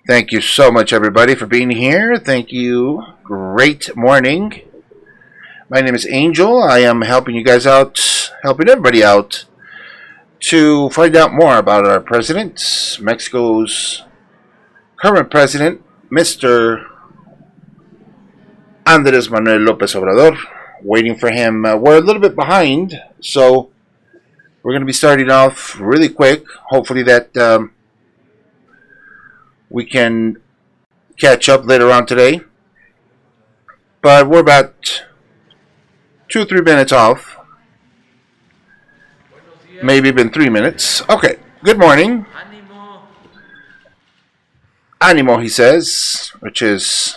Thank you so much, everybody, for being here. Thank you. Great morning. My name is Angel. I am helping you guys out, helping everybody out to find out more about our president, Mexico's current president, Mr. Andres Manuel Lopez Obrador. Waiting for him. We're a little bit behind, so we're going to be starting off really quick. Hopefully that we can catch up later on today. But we're about 2 or 3 minutes off. Maybe been 3 minutes. Okay. Good morning. Ánimo, he says, which is,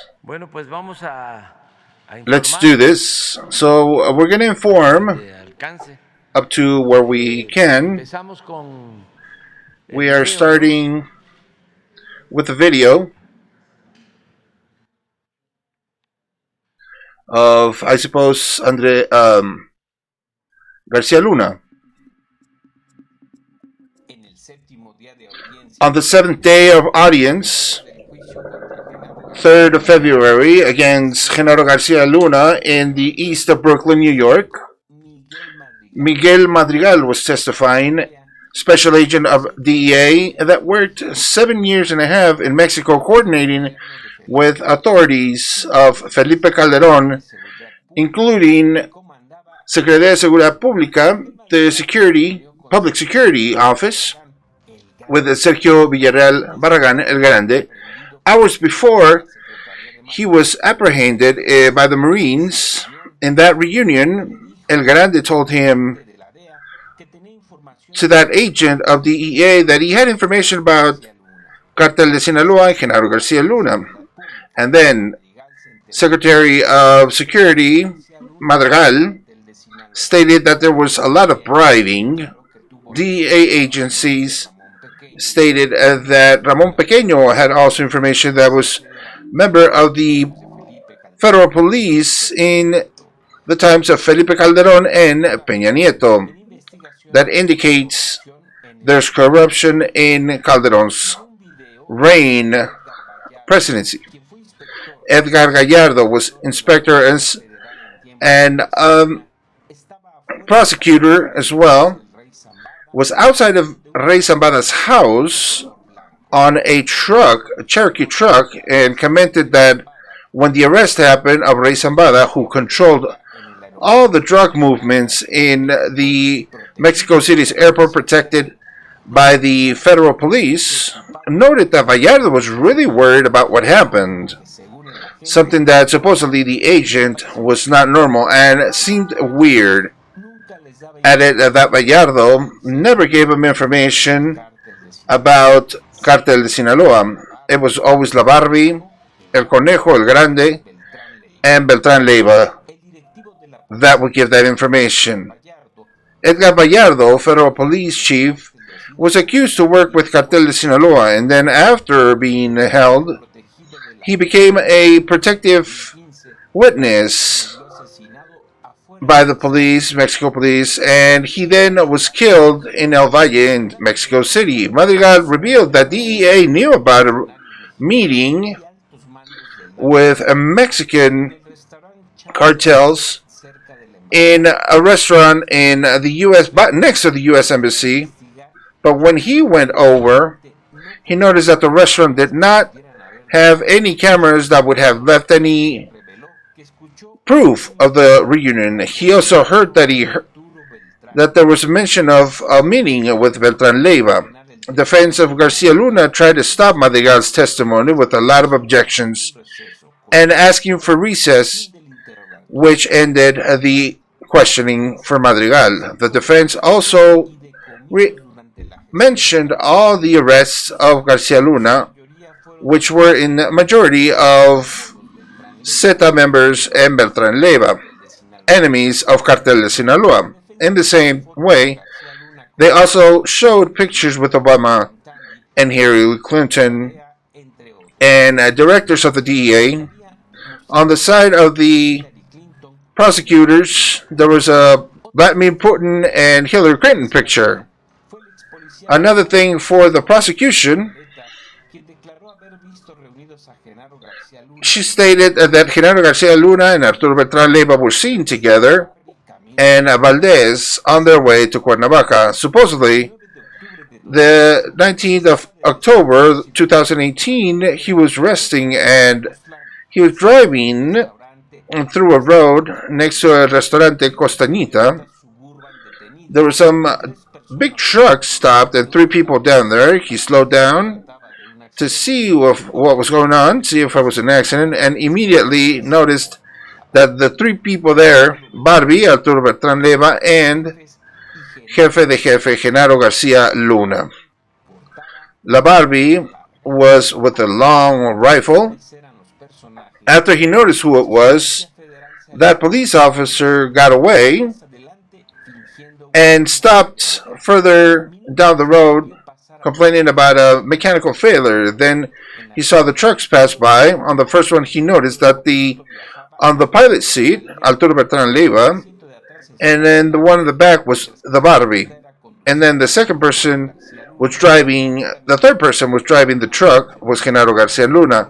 let's do this. So we're going to inform up to where we can. We are starting with a video of, I suppose, Garcia Luna. On the 7th day of audience, 3rd of February, against Genaro Garcia Luna in the east of Brooklyn, New York, Miguel Madrigal was testifying, special agent of DEA that worked 7.5 years in Mexico coordinating with authorities of Felipe Calderón, including Secretaría de Seguridad Pública, the Public Security Office, with Sergio Villarreal Barragán El Grande. Hours before he was apprehended by the Marines. In that reunion, El Grande told him, to that agent of the DEA, that he had information about Cartel de Sinaloa and Genaro Garcia Luna. And then Secretary of Security Madrigal stated that there was a lot of bribing. DEA agencies stated that Ramon Pequeño had also information that was member of the federal police in the times of Felipe Calderón and Peña Nieto. That indicates there's corruption in Calderón's reign presidency. Edgar Gallardo was inspector and prosecutor as well, was outside of Rey Zambada's house on a truck, a Cherokee truck, and commented that when the arrest happened of Rey Zambada, who controlled all the drug movements in the Mexico City's airport protected by the federal police, noted that Gallardo was really worried about what happened. Something that supposedly the agent was not normal and seemed weird. Added that Gallardo never gave him information about Cartel de Sinaloa. It was always La Barbie, El Conejo, El Grande, and Beltrán Leiva that would give that information. Edgar Gallardo, federal police chief, was accused to work with Cartel de Sinaloa, and then after being held, he became a protective witness by the police, Mexico police, and he then was killed in El Valle in Mexico City. Madrigal revealed that DEA knew about a meeting with Mexican cartels in a restaurant in the U.S., but next to the U.S. Embassy. But when he went over, he noticed that the restaurant did not have any cameras that would have left any proof of the reunion. He also heard that there was a mention of a meeting with Beltrán Leiva. Defense of Garcia Luna tried to stop Madrigal's testimony with a lot of objections and asking for recess, which ended the questioning for Madrigal. The defense also mentioned all the arrests of Garcia Luna, which were in the majority of Zeta members and Beltrán Leiva, enemies of Cartel de Sinaloa. In the same way, they also showed pictures with Obama and Hillary Clinton and directors of the DEA. On the side of the prosecutors, there was a Vladimir Putin and Hillary Clinton picture. Another thing for the prosecution, She stated that Genaro Garcia Luna and Arturo Beltran Leyva were seen together and Valdez on their way to Cuernavaca. Supposedly, the 19th of October 2018, he was resting and he was driving through a road next to a restaurante Costanita. There were some big trucks stopped and 3 people down there. He slowed down to see what was going on, see if it was an accident, and immediately noticed that the 3 people there, Barbie, Arturo Beltran Leyva, and Jefe de Jefe, Genaro Garcia Luna. La Barbie was with a long rifle. After he noticed who it was, that police officer got away and stopped further down the road, complaining about a mechanical failure. Then he saw the trucks pass by. On the first one, he noticed that on the pilot seat, Arturo Beltran Leyva, and then the one in the back was the Barbie. And then the third person was driving the truck, was Genaro Garcia Luna.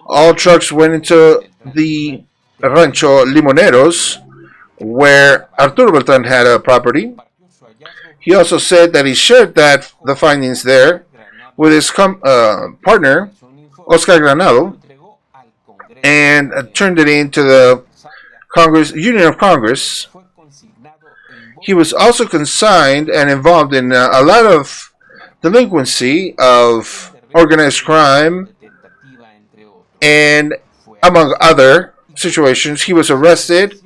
All trucks went into the Rancho Limoneros, where Arturo Beltran had a property. He also said that he shared the findings there with his partner, Oscar Granado, and turned it into the Union of Congress. He was also consigned and involved in a lot of delinquency of organized crime, and among other situations, he was arrested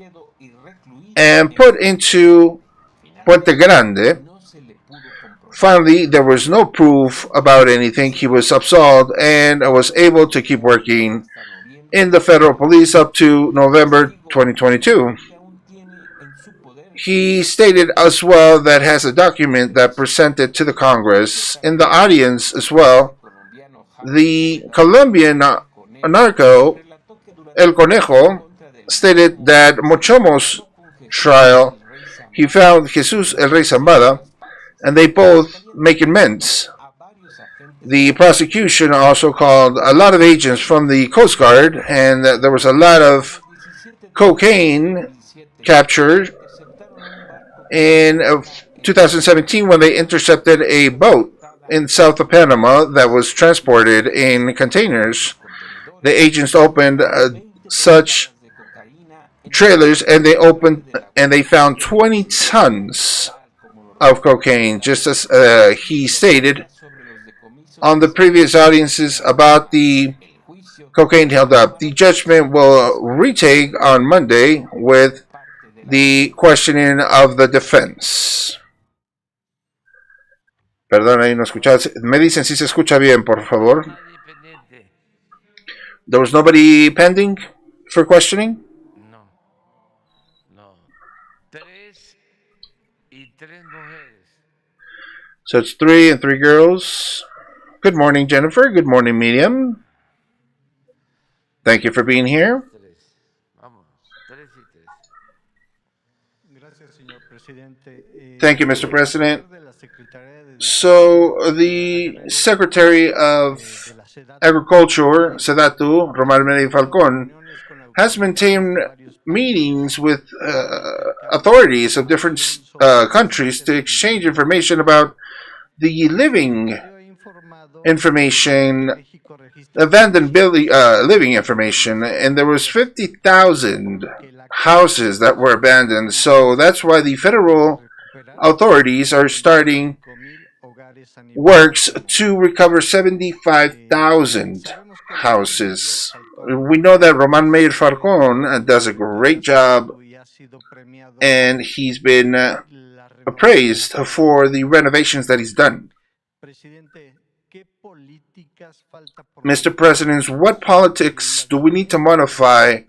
and put into Puente Grande. Finally, there was no proof about anything. He was absolved and was able to keep working in the federal police up to November 2022. He stated as well that has a document that presented to the Congress. In the audience as well, the Colombian narco, El Conejo, stated that Mochomo's trial, he found Jesus El Rey Zambada, and they both make amends. The prosecution also called a lot of agents from the Coast Guard, and there was a lot of cocaine captured in 2017 when they intercepted a boat in south of Panama that was transported in containers. The agents opened such trailers, and they found 20 tons of cocaine, just as he stated on the previous audiences about the cocaine held up. The judgment will retake on Monday with the questioning of the defense. Perdón, ahí no escuchaba. Me dicen si se escucha bien, por favor. There was nobody pending for questioning? So it's 3 and 3 girls. Good morning, Jennifer. Good morning, Miriam. Thank you for being here. Thank you, Mr. President. So the Secretary of Agriculture, Sedatu, Román Medellín Falcón, has maintained meetings with authorities of different countries to exchange information about the living information, abandoned living information, and there was 50,000 houses that were abandoned. So that's why the federal authorities are starting works to recover 75,000 houses. We know that Román Meir Falcón does a great job, and he's been appraised for the renovations that he's done. Mr. President, what politics do we need to modify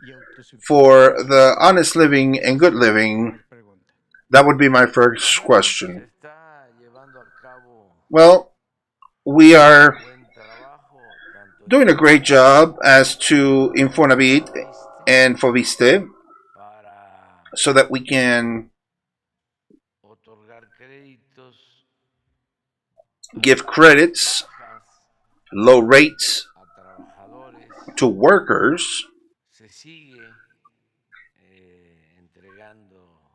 for the honest living and good living? That would be my first question. Well, we are doing a great job as to Infonavit and Foviste so that we can give credits, low rates, to workers,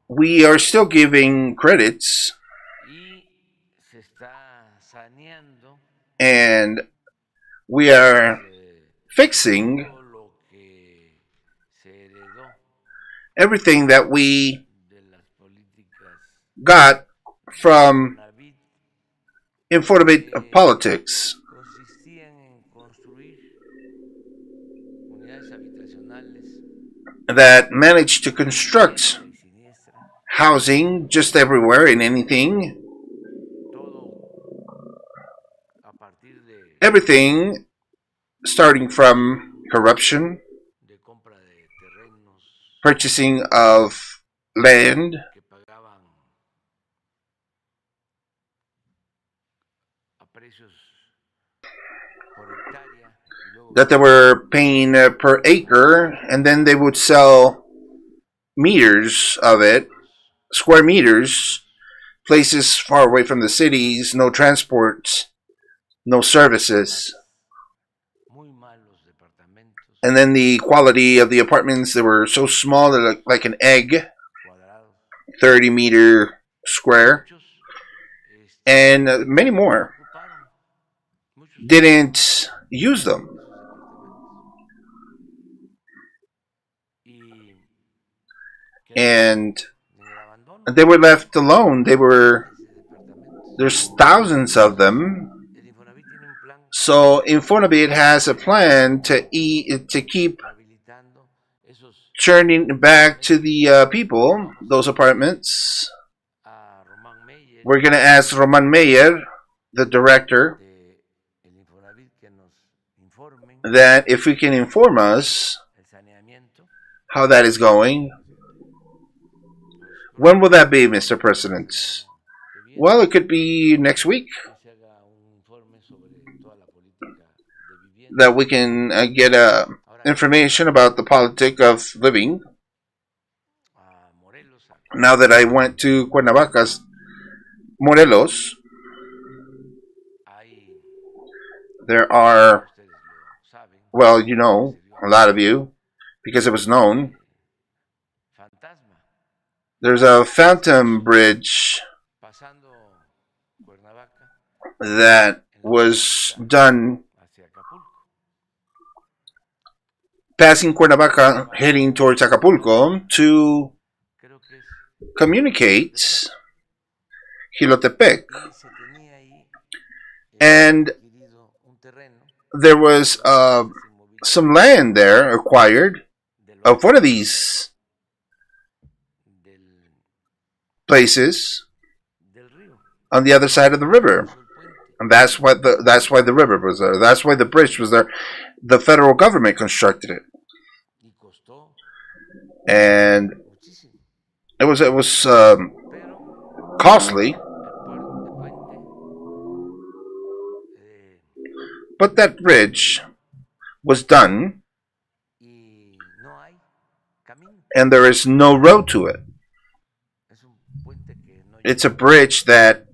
we are still giving credits, and we are fixing everything that we got from informative politics that managed to construct housing just everywhere in anything. Everything starting from corruption, purchasing of land, that they were paying per acre, and then they would sell meters of it, square meters, places far away from the cities, no transport, no services. And then the quality of the apartments, they were so small, they looked like an egg, 30-meter square, and many more didn't use them. And they were left alone. There's thousands of them. So Infonavit has a plan to keep turning back to the people those apartments. We're going to ask Roman Meyer, the director, that if we can inform us how that is going. When will that be, Mr. President? Well, it could be next week that we can get information about the politic of living. Now that I went to Cuernavaca's Morelos, there are, well, you know, a lot of you, because it was known, there's a phantom bridge that was done passing Cuernavaca, heading towards Acapulco to communicate Jilotepec. And there was some land there acquired of one of these places on the other side of the river, and that's why the river was there. That's why the bridge was there. The federal government constructed it, and it was costly, but that bridge was done, and there is no road to it. It's a bridge that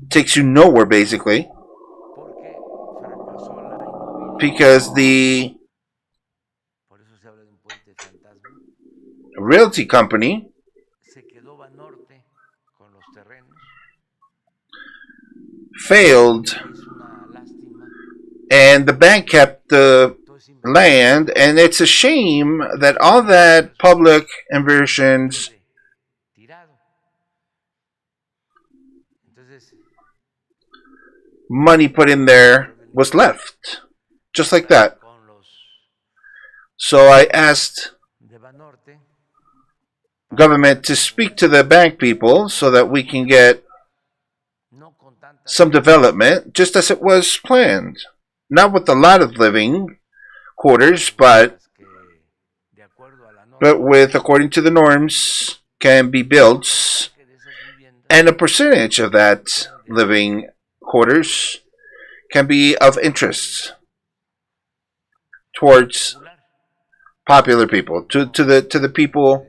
takes you nowhere, basically, because the realty company failed, and the bank kept the land, and it's a shame that all that public inversions money put in there was left just like that. So I asked government to speak to the bank people so that we can get some development just as it was planned, not with a lot of living quarters, but with, according to the norms, can be built, and a percentage of that living quarters can be of interest towards popular people, to the people,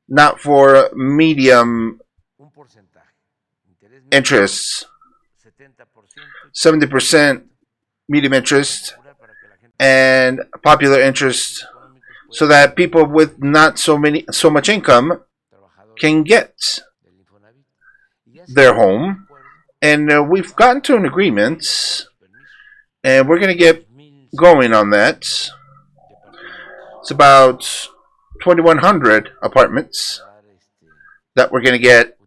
not for medium interests. 70% medium interest, and popular interest, so that people with not so much income can get their home. And we've gotten to an agreement, and we're going to get going on that. It's about 2,100 apartments that we're going to get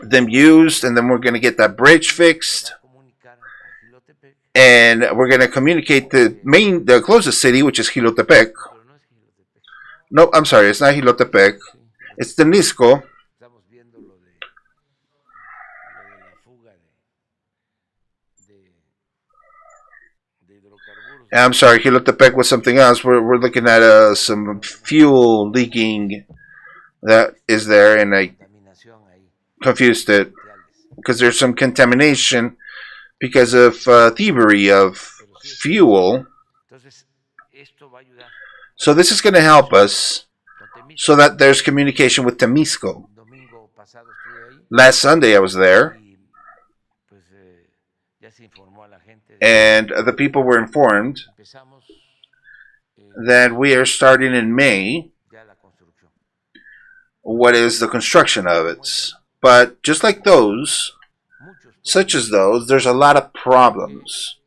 them used, and then we're going to get that bridge fixed, and we're going to communicate the closest city, which is Jilotepec. No, I'm sorry, it's not Jilotepec. It's Temisco. I'm sorry, Jilotepec was something else. We're looking at some fuel leaking that is there, and I confused it because there's some contamination because of thievery of fuel. So this is going to help us so that there's communication with Temisco. Last Sunday I was there, and the people were informed that we are starting in May what is the construction of it. But just like those, such as those, there's a lot of problems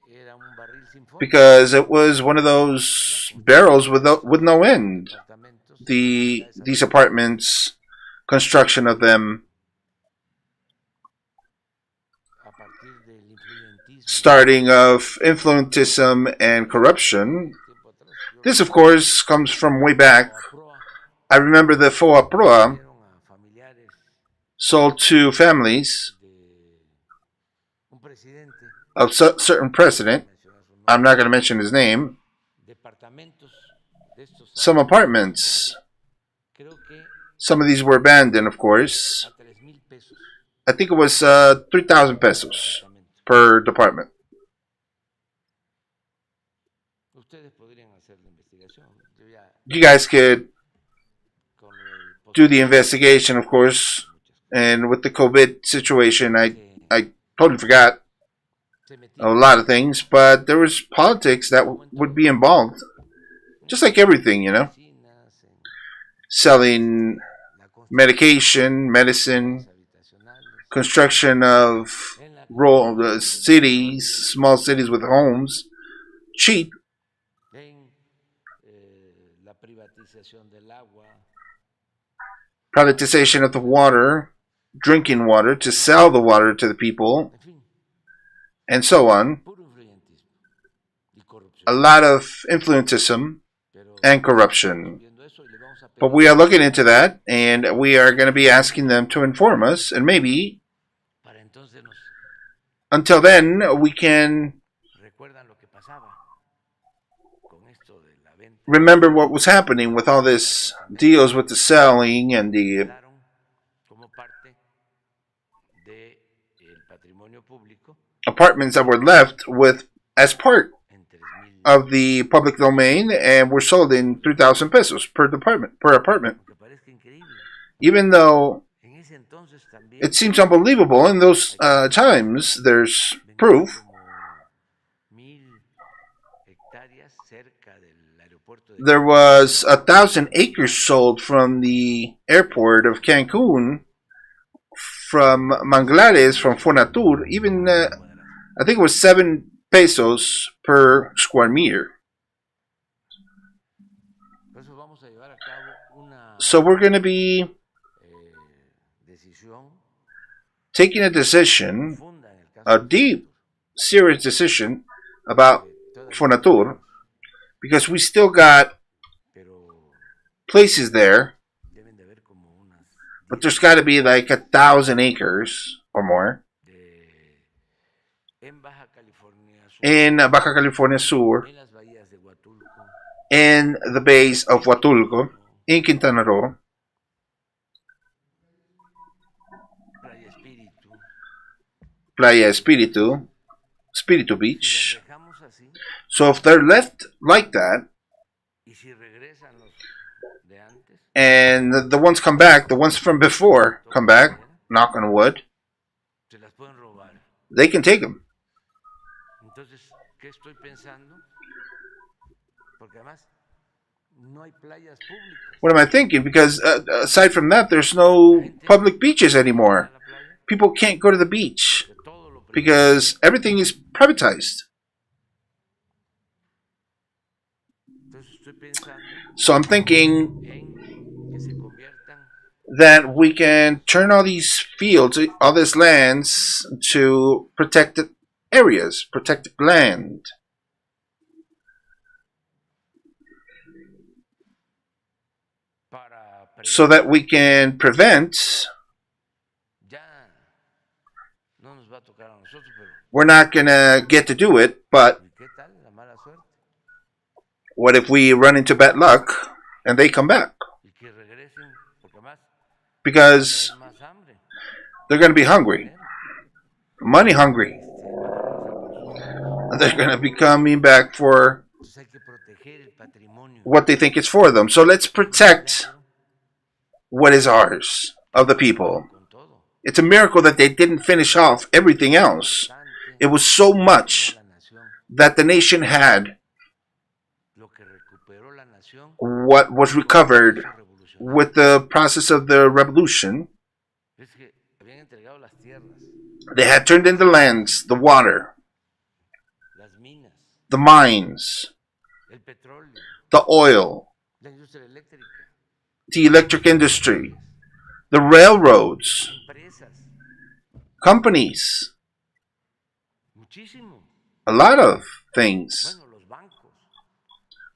because it was one of those barrels with no end. These apartments, construction of them, starting of influentism and corruption. This, of course, comes from way back. I remember the FOA Proa sold to families of certain president. I'm not going to mention his name. Some apartments. Some of these were abandoned, of course. I think it was 3,000 pesos per department. You guys could do the investigation, of course. And with the COVID situation, I totally forgot a lot of things, but there was politics that would be involved. Just like everything, you know. Selling medication, medicine, construction of rural cities, small cities with homes, cheap. Privatization of the water, drinking water, to sell the water to the people, and so on. A lot of influentism and corruption. But we are looking into that, and we are going to be asking them to inform us, and maybe until then we can remember what was happening with all this deals with the selling and the apartments that were left with as part of the public domain and were sold in 3,000 pesos per apartment. Even though it seems unbelievable in those times, there's proof. There was 1,000 acres sold from the airport of Cancun, from Manglares, from Fonatur, even I think it was 7 pesos per square meter. So we're going to be taking a decision, a deep, serious decision about Fonatur, because we still got places there, but there's got to be like 1,000 acres or more in Baja California Sur, in the base of Huatulco, in Quintana Roo, Playa Espiritu, Espiritu Beach. So if they're left like that, and the ones come back, the ones from before come back, knock on wood, they can take them. What am I thinking? Because aside from that, there's no public beaches anymore. People can't go to the beach because everything is privatized. So I'm thinking that we can turn all these fields, all these lands, to protected areas, protected land. So that we can prevent. We're not going to get to do it, but what if we run into bad luck and they come back? Because they're going to be hungry, money hungry. They're going to be coming back for what they think is for them. So let's protect what is ours, of the people. It's a miracle that they didn't finish off everything else. It was so much that the nation had. What was recovered with the process of the revolution, they had turned in the lands, the water, the mines, the oil, the electric industry, the railroads, companies, a lot of things.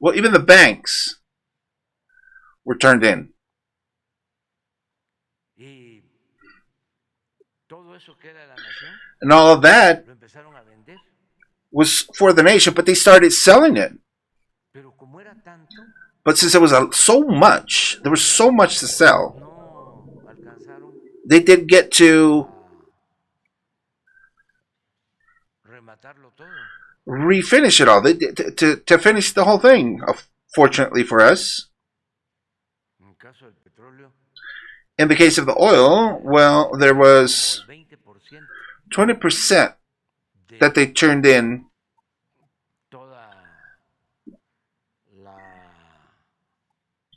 Well, even the banks were turned in. And all of that was for the nation, but they started selling it. But since there was so much, there was so much to sell, they did get to refinish it all. They did to finish the whole thing. Fortunately for us. In the case of the oil, well, there was 20% that they turned in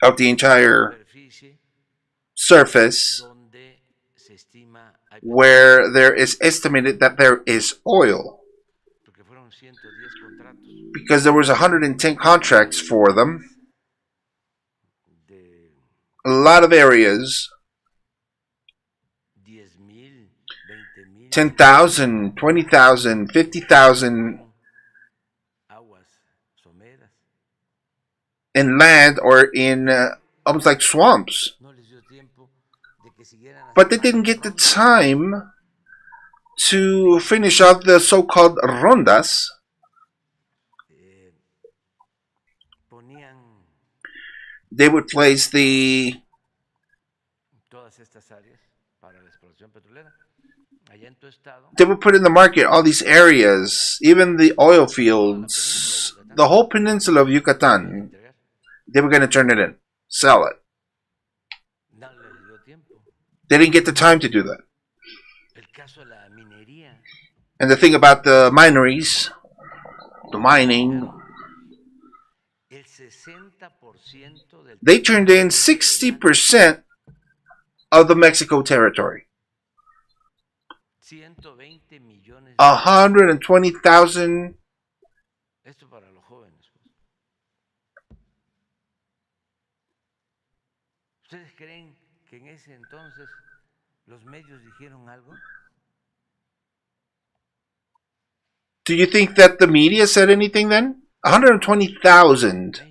of the entire surface where there is estimated that there is oil. Because there was 110 contracts for them. A lot of areas. 10,000, 20,000, 50,000 in land or in almost like swamps. But they didn't get the time to finish off the so-called rondas. They would place the they would put in the market all these areas, even the oil fields, the whole peninsula of Yucatan. They were going to turn it in, sell it. They didn't get the time to do that. And the thing about the mineries, the mining, they turned in 60% of the Mexico territory. 120,000. Do you think that the media said anything then? 120,000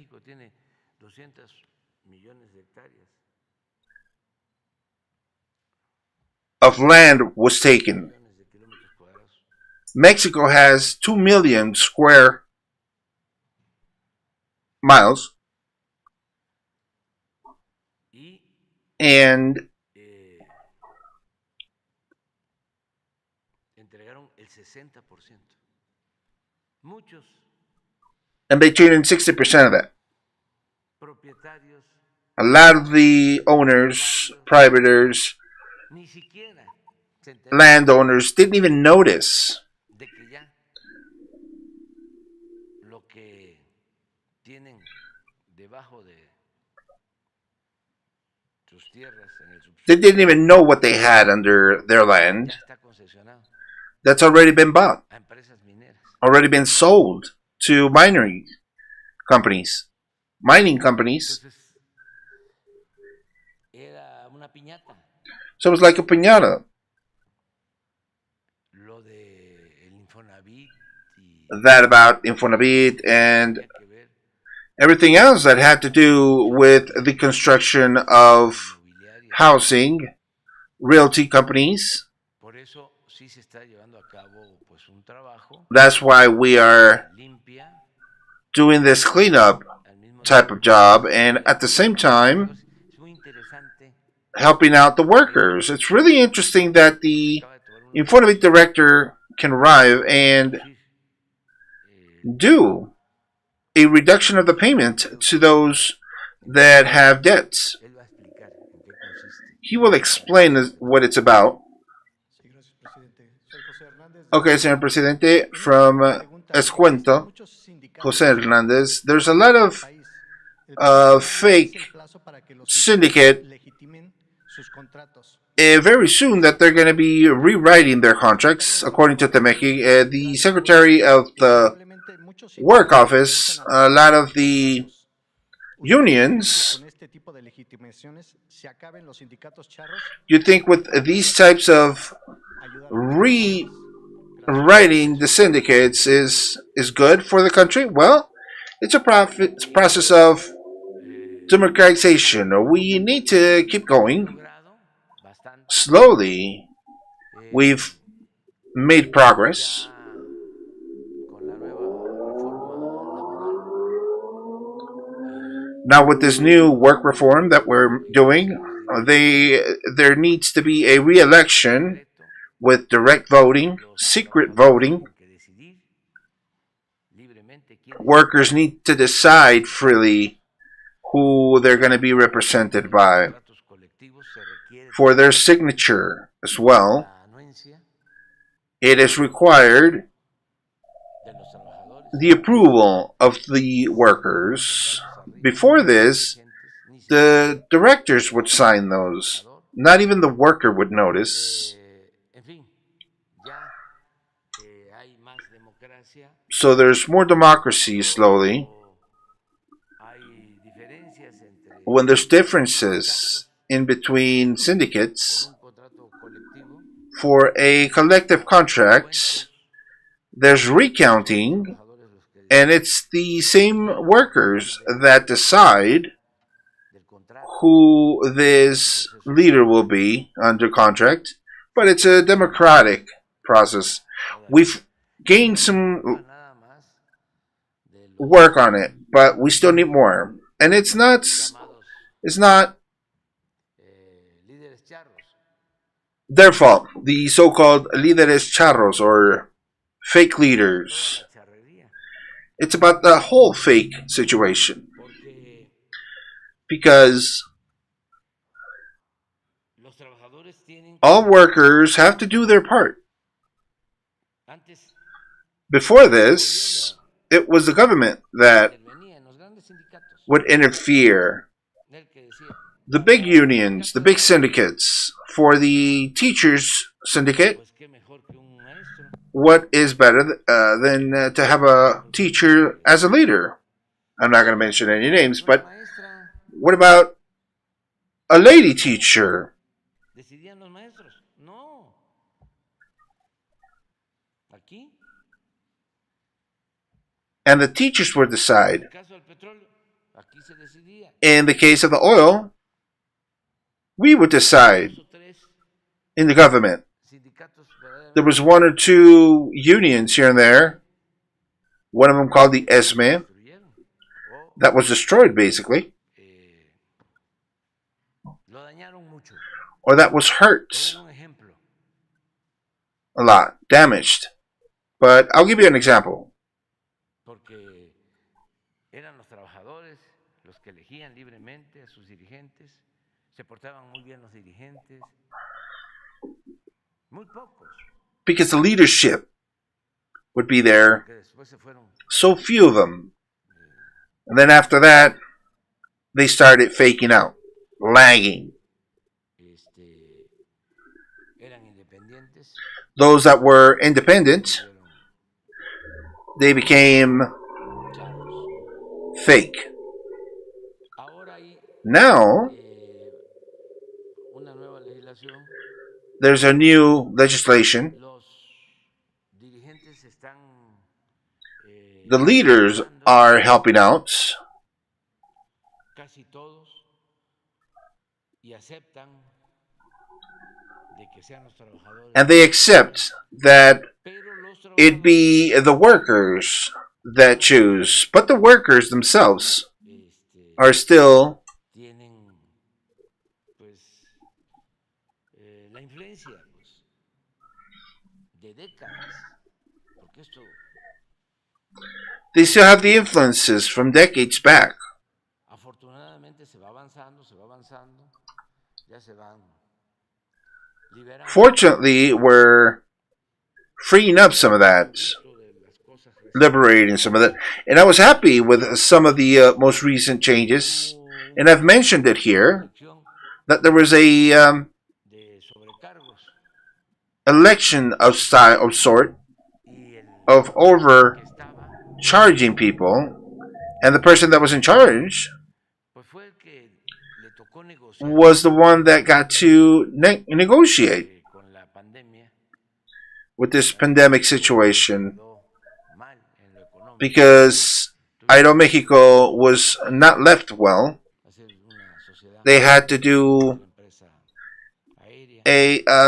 of land was taken. Mexico has 2 million square miles. And they turned in 60% of that. A lot of the owners, privators, landowners didn't even notice They didn't even know what they had under their land. That's already been bought, already been sold to mining companies. So it was like a piñata. That about Infonavit and everything else that had to do with the construction of housing, realty companies. That's why we are doing this cleanup type of job, and at the same time helping out the workers. It's really interesting that the Infonavit director can arrive and do a reduction of the payment to those that have debts. He will explain what it's about. Okay, señor presidente, from Escuento, Jose Hernandez, there's a lot of fake syndicate very soon that they're going to be rewriting their contracts, according to Temeki. The Secretary of the Work Office, a lot of the unions, you think with these types of rewriting the syndicates is good for the country? Well, it's a process of democratization. We need to keep going. Slowly, we've made progress. Now, with this new work reform that we're doing, there needs to be a re-election with direct voting, secret voting. Workers need to decide freely who they're going to be represented by. For their signature as well, it is required the approval of the workers. Before this, the directors would sign those. Not even the worker would notice. So there's more democracy slowly. When there's differences in between syndicates for a collective contract, there's recounting, and it's the same workers that decide who this leader will be under contract, but it's a democratic process. We've gained some work on it, but we still need more. And it's not their fault, the so-called líderes charros or fake leaders. It's about the whole fake situation. Because all workers have to do their part. Before this, it was the government that would interfere. The big unions, the big syndicates. For the teachers syndicate, what is better than to have a teacher as a leader? I'm not going to mention any names, but what about a lady teacher? And the teachers would decide. In the case of the oil, we would decide in the government. There was one or two unions here and there. One of them called the ESME. That was destroyed, basically. Or that was hurt a lot, damaged. But I'll give you an example. Because the leadership would be there, so few of them. And then after that, they started faking out, lagging. Those that were independent, they became fake. Now, there's a new legislation. The leaders are helping out, and they accept that it be the workers that choose, but the workers themselves are still they still have the influences from decades back. Fortunately, we're freeing up some of that, liberating some of that. And I was happy with some of the most recent changes. And I've mentioned it here, that there was a election of style of sort of overcharging people, and the person that was in charge was the one that got to negotiate with this pandemic situation, because Aeromexico was not left well. They had to do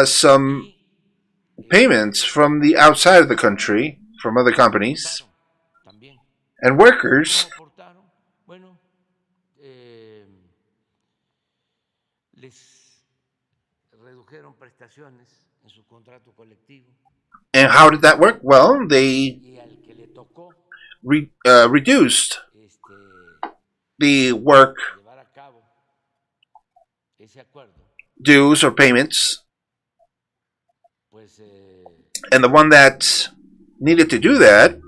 some payments from the outside of the country, from other companies, and workers and how did that work? Well, they reduced the work dues or payments, and the one that needed to do that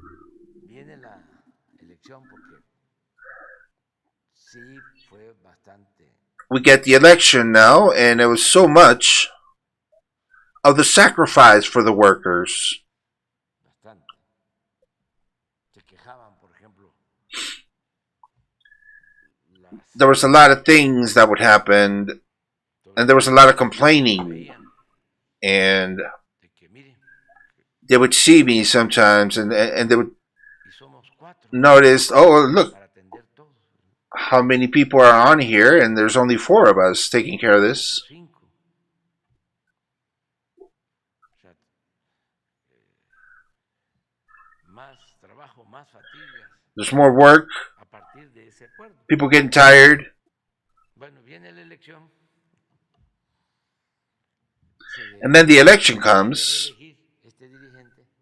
we get the election now, and it was so much of the sacrifice for the workers. There was a lot of things that would happen, and there was a lot of complaining, and they would see me sometimes, and they would notice, oh, look, how many people are on here, and there's only 4 of us taking care of this. There's more work, people getting tired. And then the election comes.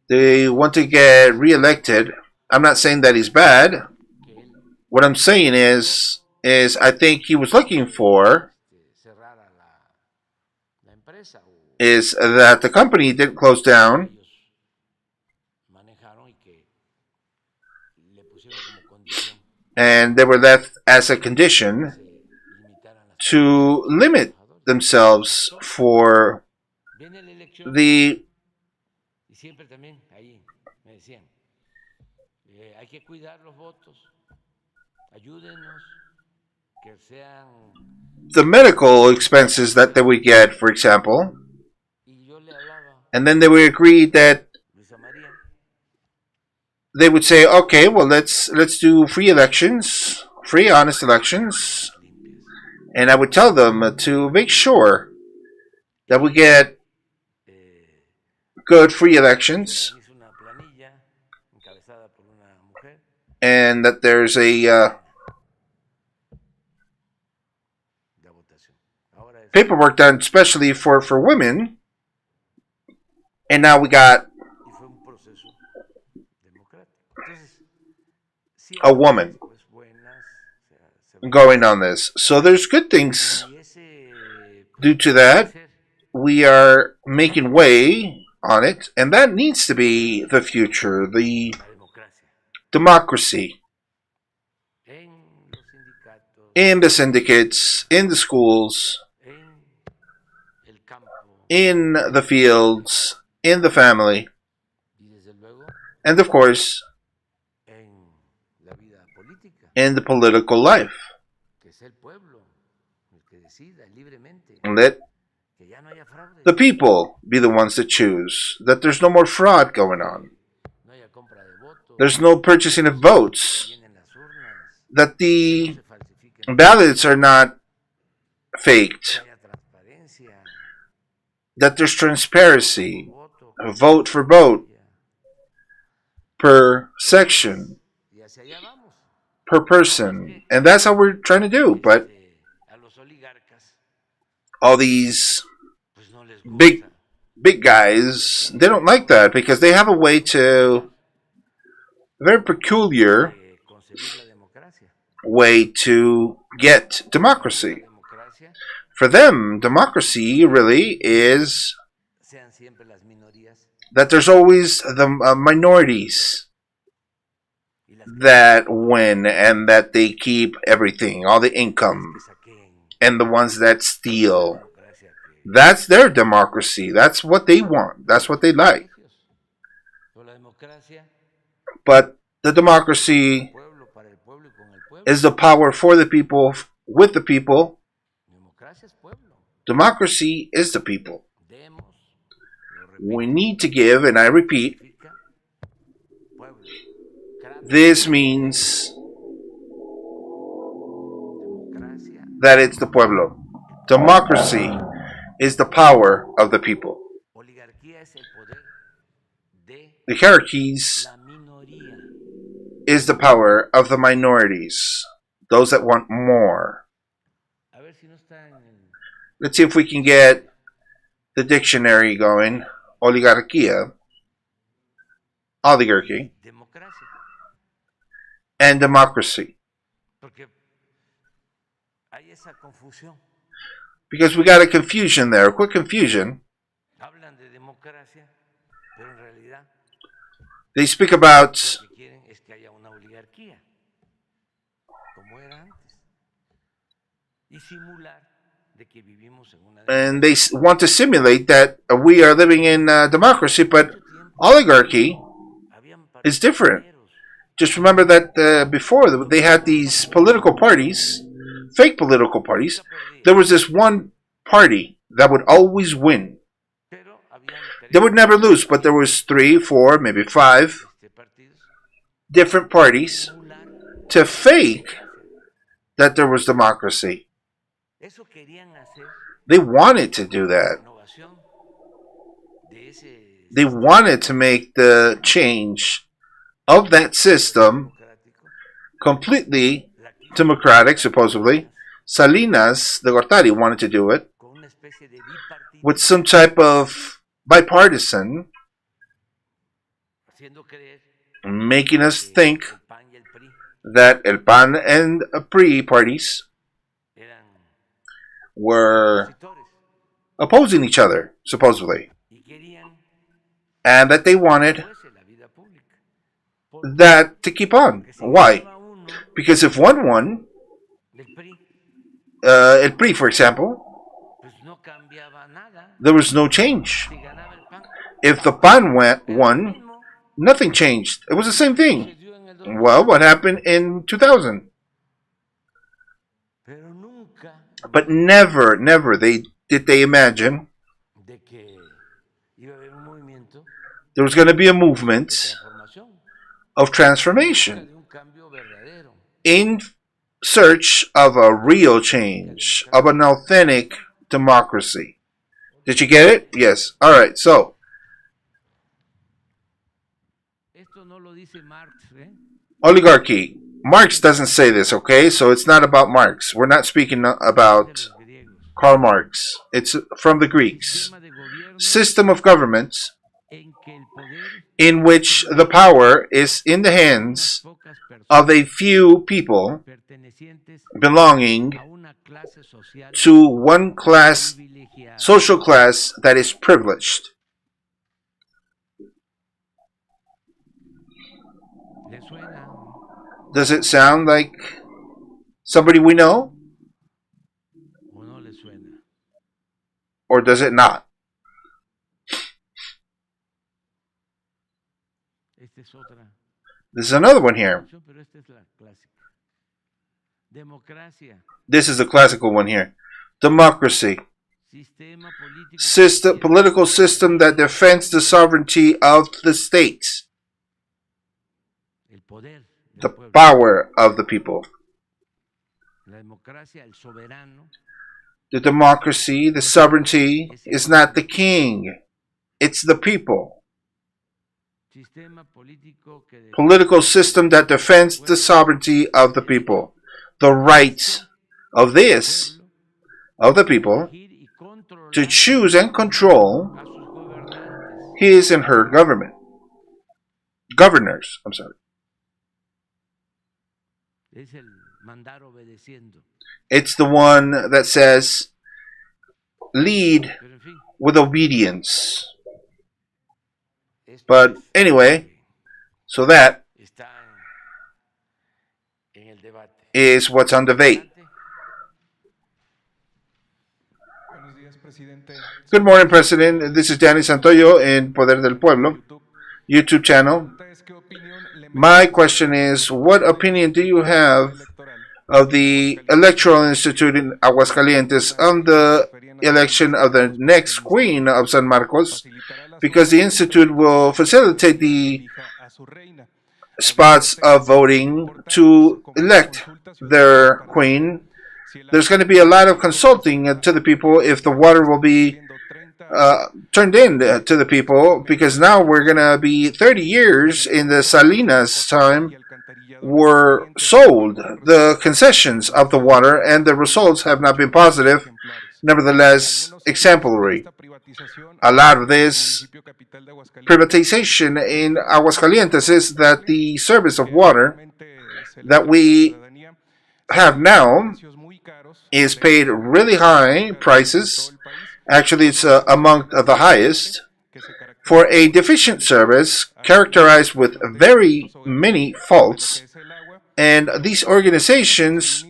They want to get re-elected. I'm not saying that he's bad. What I'm saying is I think he was looking for is that the company didn't close down, and they were left as a condition to limit themselves for the medical expenses that they would get, for example. And then they would agree that they would say, okay, well, let's do free elections, free, honest elections. And I would tell them to make sure that we get good free elections, and that there's a paperwork done especially for women. And now we got a woman going on this. So there's good things due to that. We are making way on it, and that needs to be the future, the democracy in the syndicates, in the schools, in the fields, in the family, and of course, in the political life. Let the people be the ones that choose, that there's no more fraud going on. There's no purchasing of votes, that the ballots are not faked, that there's transparency, vote for vote, per section, per person. And that's how we're trying to do. But all these big guys, they don't like that because they have a way to, a very peculiar way to get democracy. For them, democracy really is that there's always the minorities that win and that they keep everything, all the income, and the ones that steal. That's their democracy. That's what they want. That's what they like. But the democracy is the power for the people, with the people. Democracy is the people. We need to give, and I repeat, this means that it's the pueblo. Democracy is the power of the people. The hierarchies is the power of the minorities, those that want more. Let's see if we can get the dictionary going. Oligarquía, oligarchy, and democracy. Because we got a confusion there, a quick confusion. They speak about and they want to simulate that we are living in democracy, but oligarchy is different. Just remember that before they had these political parties, fake political parties. There was this one party that would always win. They would never lose, but there was 3, 4, maybe 5 different parties to fake that there was democracy. They wanted to do that. They wanted to make the change of that system completely democratic, supposedly. Salinas, the Gortari, wanted to do it with some type of bipartisan, making us think that El PAN and PRI parties were opposing each other, supposedly, and that they wanted that to keep on. Why? Because if one won, El PRI, for example, there was no change. If the PAN won, nothing changed. It was the same thing. Well, what happened in 2000? But never did they imagine there was going to be a movement of transformation in search of a real change, of an authentic democracy. Did you get it? Yes. All right. So, oligarchy. Marx doesn't say this, okay? So it's not about Marx. We're not speaking about Karl Marx. It's from the Greeks. System of government in which the power is in the hands of a few people belonging to one class, social class that is privileged. Does it sound like somebody we know? or does it not? This is another one here. This is a classical one here. Democracy. Political system that defends the sovereignty of the states. The power of the people. The democracy, the sovereignty, is not the king. It's the people. Political system that defends the sovereignty of the people. The rights of the people, to choose and control his and her government. Governors, I'm sorry. It's the one that says, lead with obedience. But anyway, so that is what's on debate. Good morning, President. This is Danny Santoyo in Poder del Pueblo YouTube channel. My question is, what opinion do you have of the Electoral Institute in Aguascalientes on the election of the next Queen of San Marcos? Because the Institute will facilitate the spots of voting to elect their Queen. There's going to be a lot of consulting to the people if the water will be turned in to the people, because now we're going to be 30 years in the Salinas time were sold the concessions of the water, and the results have not been positive, nevertheless exemplary. A lot of this privatization in Aguascalientes is that the service of water that we have now is paid really high prices. Actually, it's among the highest for a deficient service characterized with very many faults. And these organizations,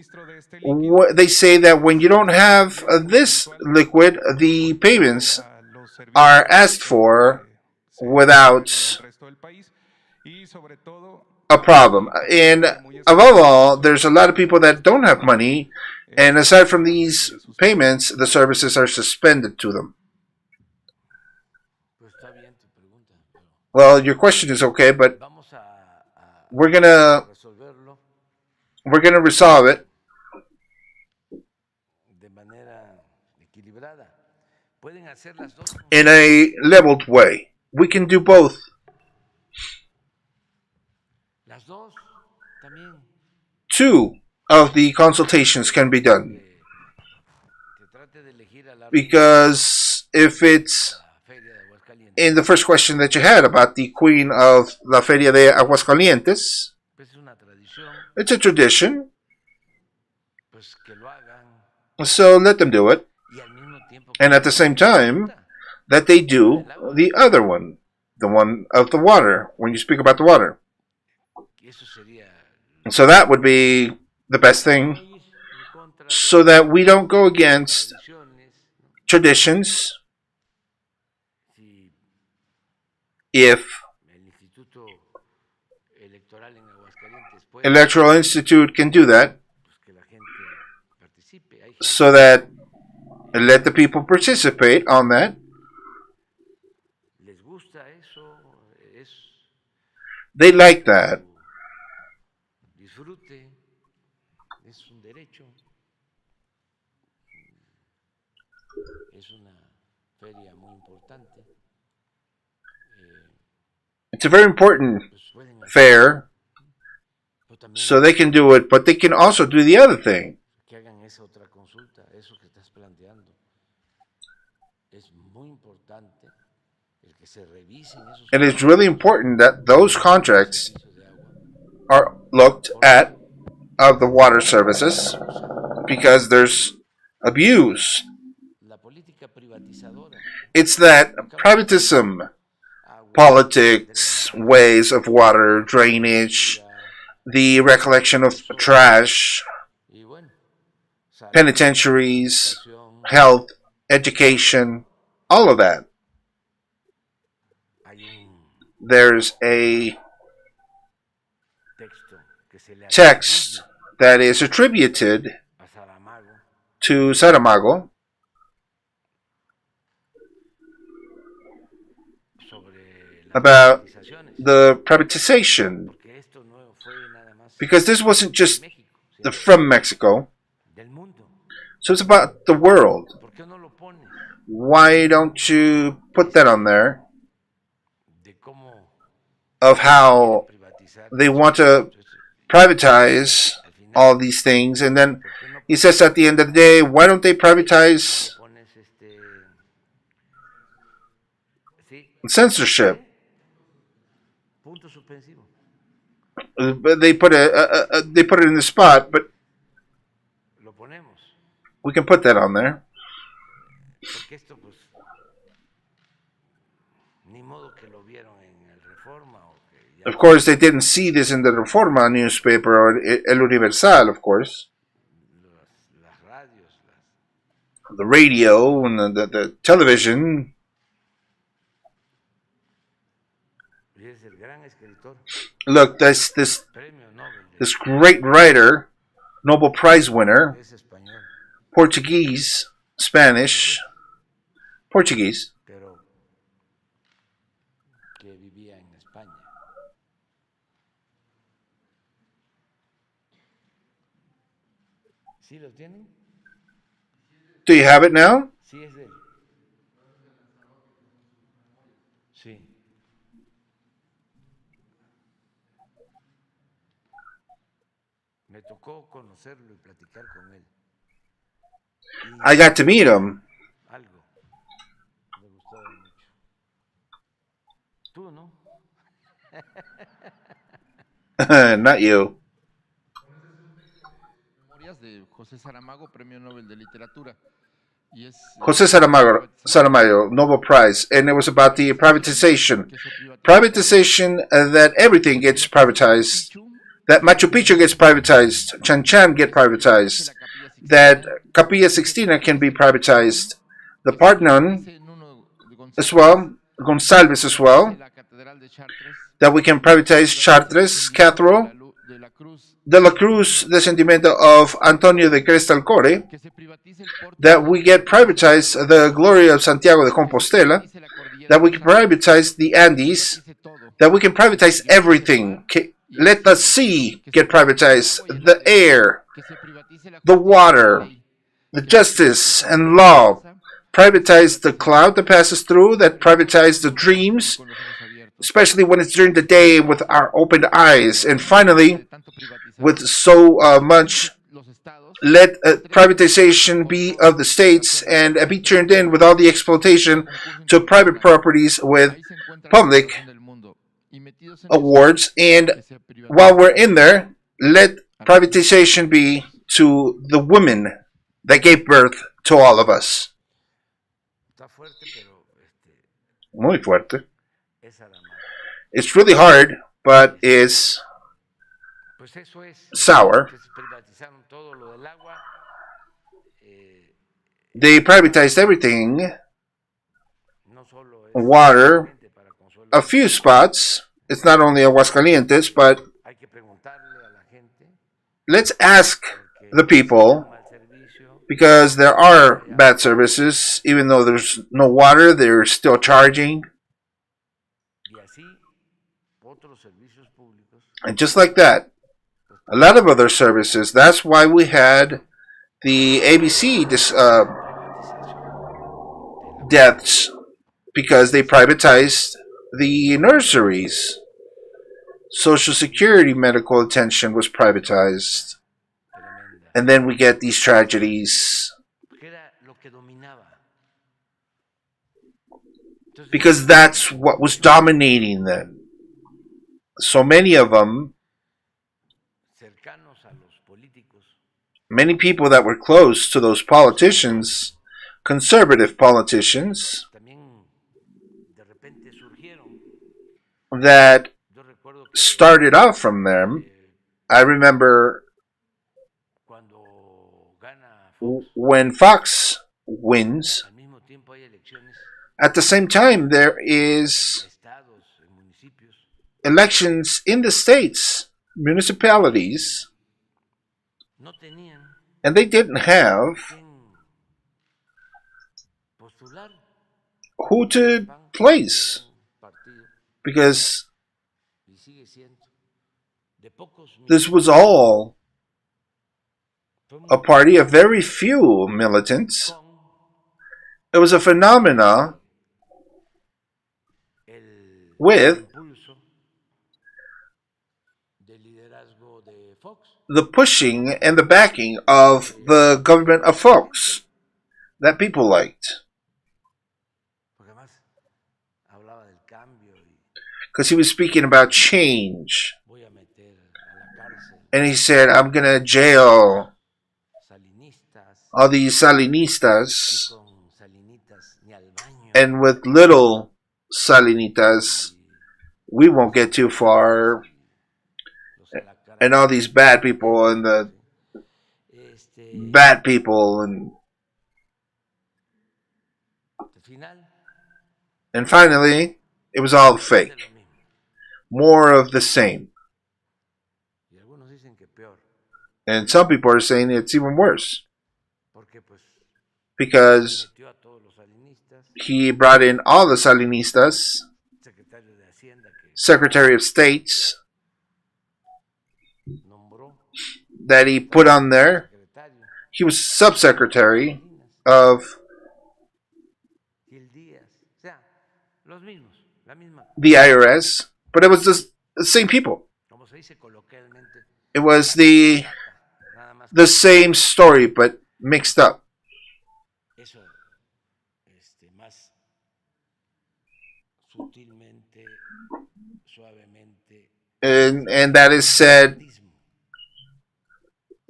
they say that when you don't have this liquid, the payments are asked for without a problem. And above all, there's a lot of people that don't have money, and aside from these payments, the services are suspended to them. Well, your question is okay, but we're gonna resolve it in a leveled way. We can do both. Two of the consultations can be done, because if it's in the first question that you had about the Queen of La Feria de Aguascalientes, it's a tradition, so let them do it, and at the same time that they do the other one, the one of the water, when you speak about the water. So that would be the best thing, so that we don't go against traditions. If Electoral Institute can do that, so that let the people participate on that. They like that. It's a very important fair, so they can do it, but they can also do the other thing. And it's really important that those contracts are looked at of the water services, because there's abuse. It's that privatism, politics, ways of water, drainage, the recollection of trash, penitentiaries, health, education, all of that. There's a text that is attributed to Saramago about the privatization, because this wasn't just from Mexico, so it's about the world. Why don't you put that on there, of how they want to privatize all these things? And then he says at the end of the day, why don't they privatize censorship? But they put it in the spot, but we can put that on there. Of course, they didn't see this in the Reforma newspaper or El Universal, of course. The radio and the television. Look, this great writer, Nobel Prize winner, Portuguese, Spanish, Portuguese. Do you have it now? I got to meet him. Not you. José Saramago, Premio Nobel de Literatura. José Saramago, Nobel Prize, and it was about the privatization. Privatization, that everything gets privatized. That Machu Picchu gets privatized, Chan Chan get privatized, that Capilla Sixtina can be privatized, the Parthenon as well, Gonsalves as well, that we can privatize Chartres Cathedral, de la Cruz de Sentimiento of Antonio de Cristalcore, that we get privatized the Glory of Santiago de Compostela, that we can privatize the Andes, that we can privatize everything. Let the sea get privatized, the air, the water, the justice and law. Privatize the cloud that passes through, that privatize the dreams, especially when it's during the day with our open eyes. And finally, with so much, let privatization be of the states and be turned in with all the exploitation to private properties with public awards. And while we're in there, let privatization be to the women that gave birth to all of us. Muy fuerte. It's really hard, but it's sour. They privatized everything. Water, a few spots. It's not only Aguascalientes, but let's ask the people, because there are bad services. Even though there's no water, they're still charging. And just like that, a lot of other services. That's why we had the ABC deaths, because they privatized the nurseries. Social Security medical attention was privatized. And then we get these tragedies. Because that's what was dominating them. So many of them, many people that were close to those politicians, conservative politicians, that started off from them. I remember when Fox wins, At the same time, there is elections in the states, municipalities, and they didn't have who to place because this was all a party of very few militants. It was a phenomena with the pushing and the backing of the government of Fox that people liked. Because he was speaking about change. And he said, I'm going to jail all these Salinistas. And with little Salinitas, we won't get too far. And all these bad people and the bad people and finally it was all fake. More of the same. And some people are saying it's even worse. Because he brought in all the Salinistas, Secretary of States, that he put on there. He was subsecretary of the IRS, but it was the same people. It was the same story, but mixed up. And that is said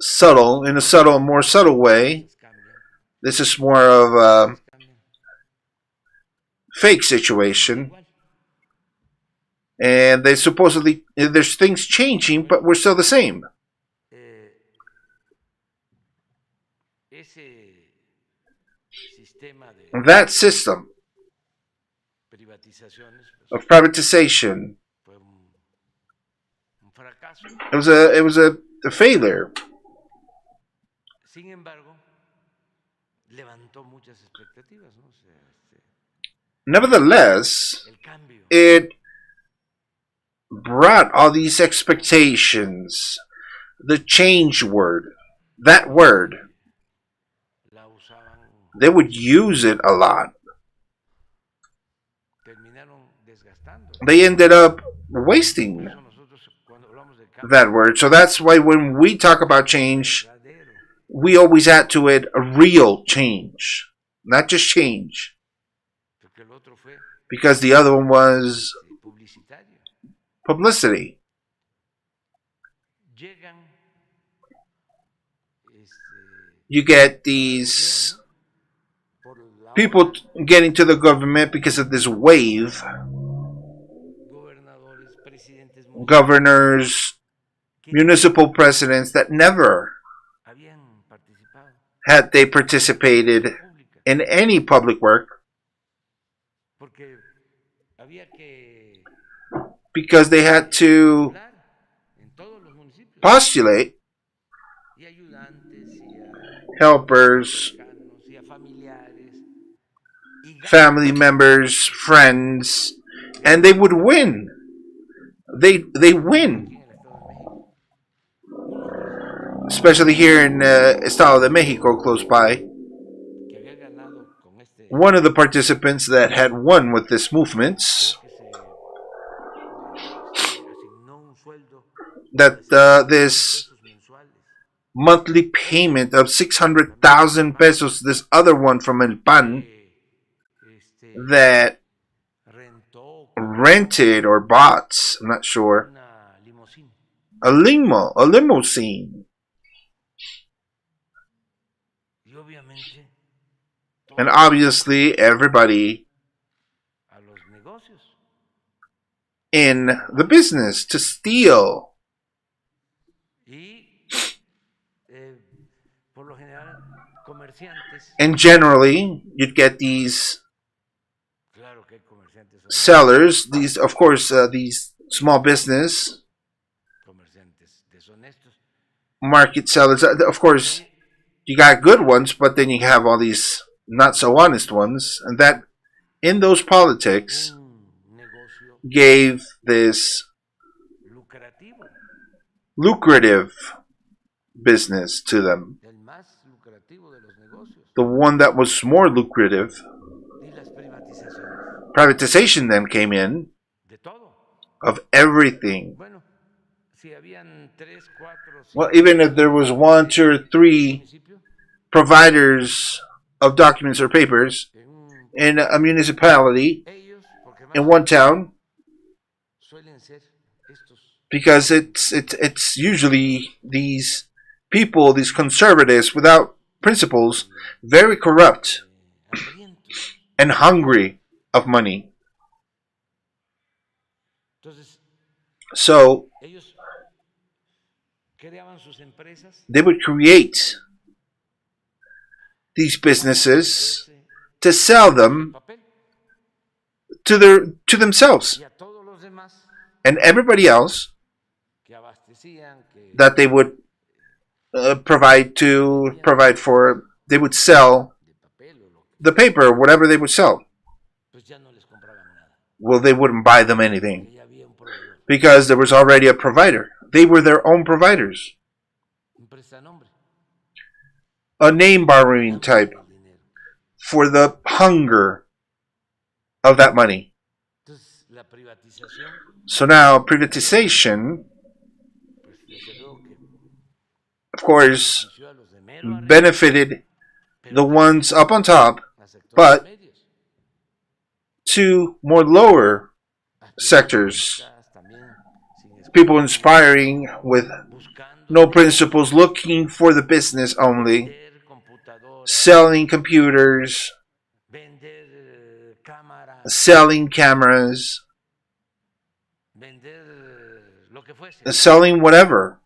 subtle, in a more subtle way. This is more of a fake situation. And they supposedly, there's things changing, but we're still the same. That system of privatization, it was a failure. Nevertheless, it brought all these expectations. The change word, that word, they would use it a lot. They ended up wasting that word. So that's why when we talk about change, we always add to it a real change, not just change. Because the other one was publicity. You get these people getting to the government because of this wave. Governors, municipal presidents that never had they participated in any public work because they had to postulate helpers, family members, friends, and they would win. They win. Especially here in Estado de Mexico, close by. One of the participants that had won with this movement, that this monthly payment of 600,000 pesos, this other one from El PAN, that rented or bought, I'm not sure, a limousine. And obviously everybody in the business to steal. And generally, you'd get these sellers, these, of course, these small business market sellers. Of course, you got good ones, but then you have all these not so honest ones, and that in those politics gave this lucrative business to them, the one that was more lucrative. Privatization then came in of everything. Well, even if there was 1, 2, or 3 providers of documents or papers in a municipality, in one town, because it's usually these people, these conservatives without principles, very corrupt and hungry of money. So they would create these businesses to sell them to themselves, and everybody else that they would provide for, they would sell the paper, whatever they would sell. Well, they wouldn't buy them anything because there was already a provider. They were their own providers. A name borrowing type for the hunger of that money. So now privatization, of course, benefited the ones up on top, but to more lower sectors, people inspiring with no principles, looking for the business only, selling computers, selling cameras, selling whatever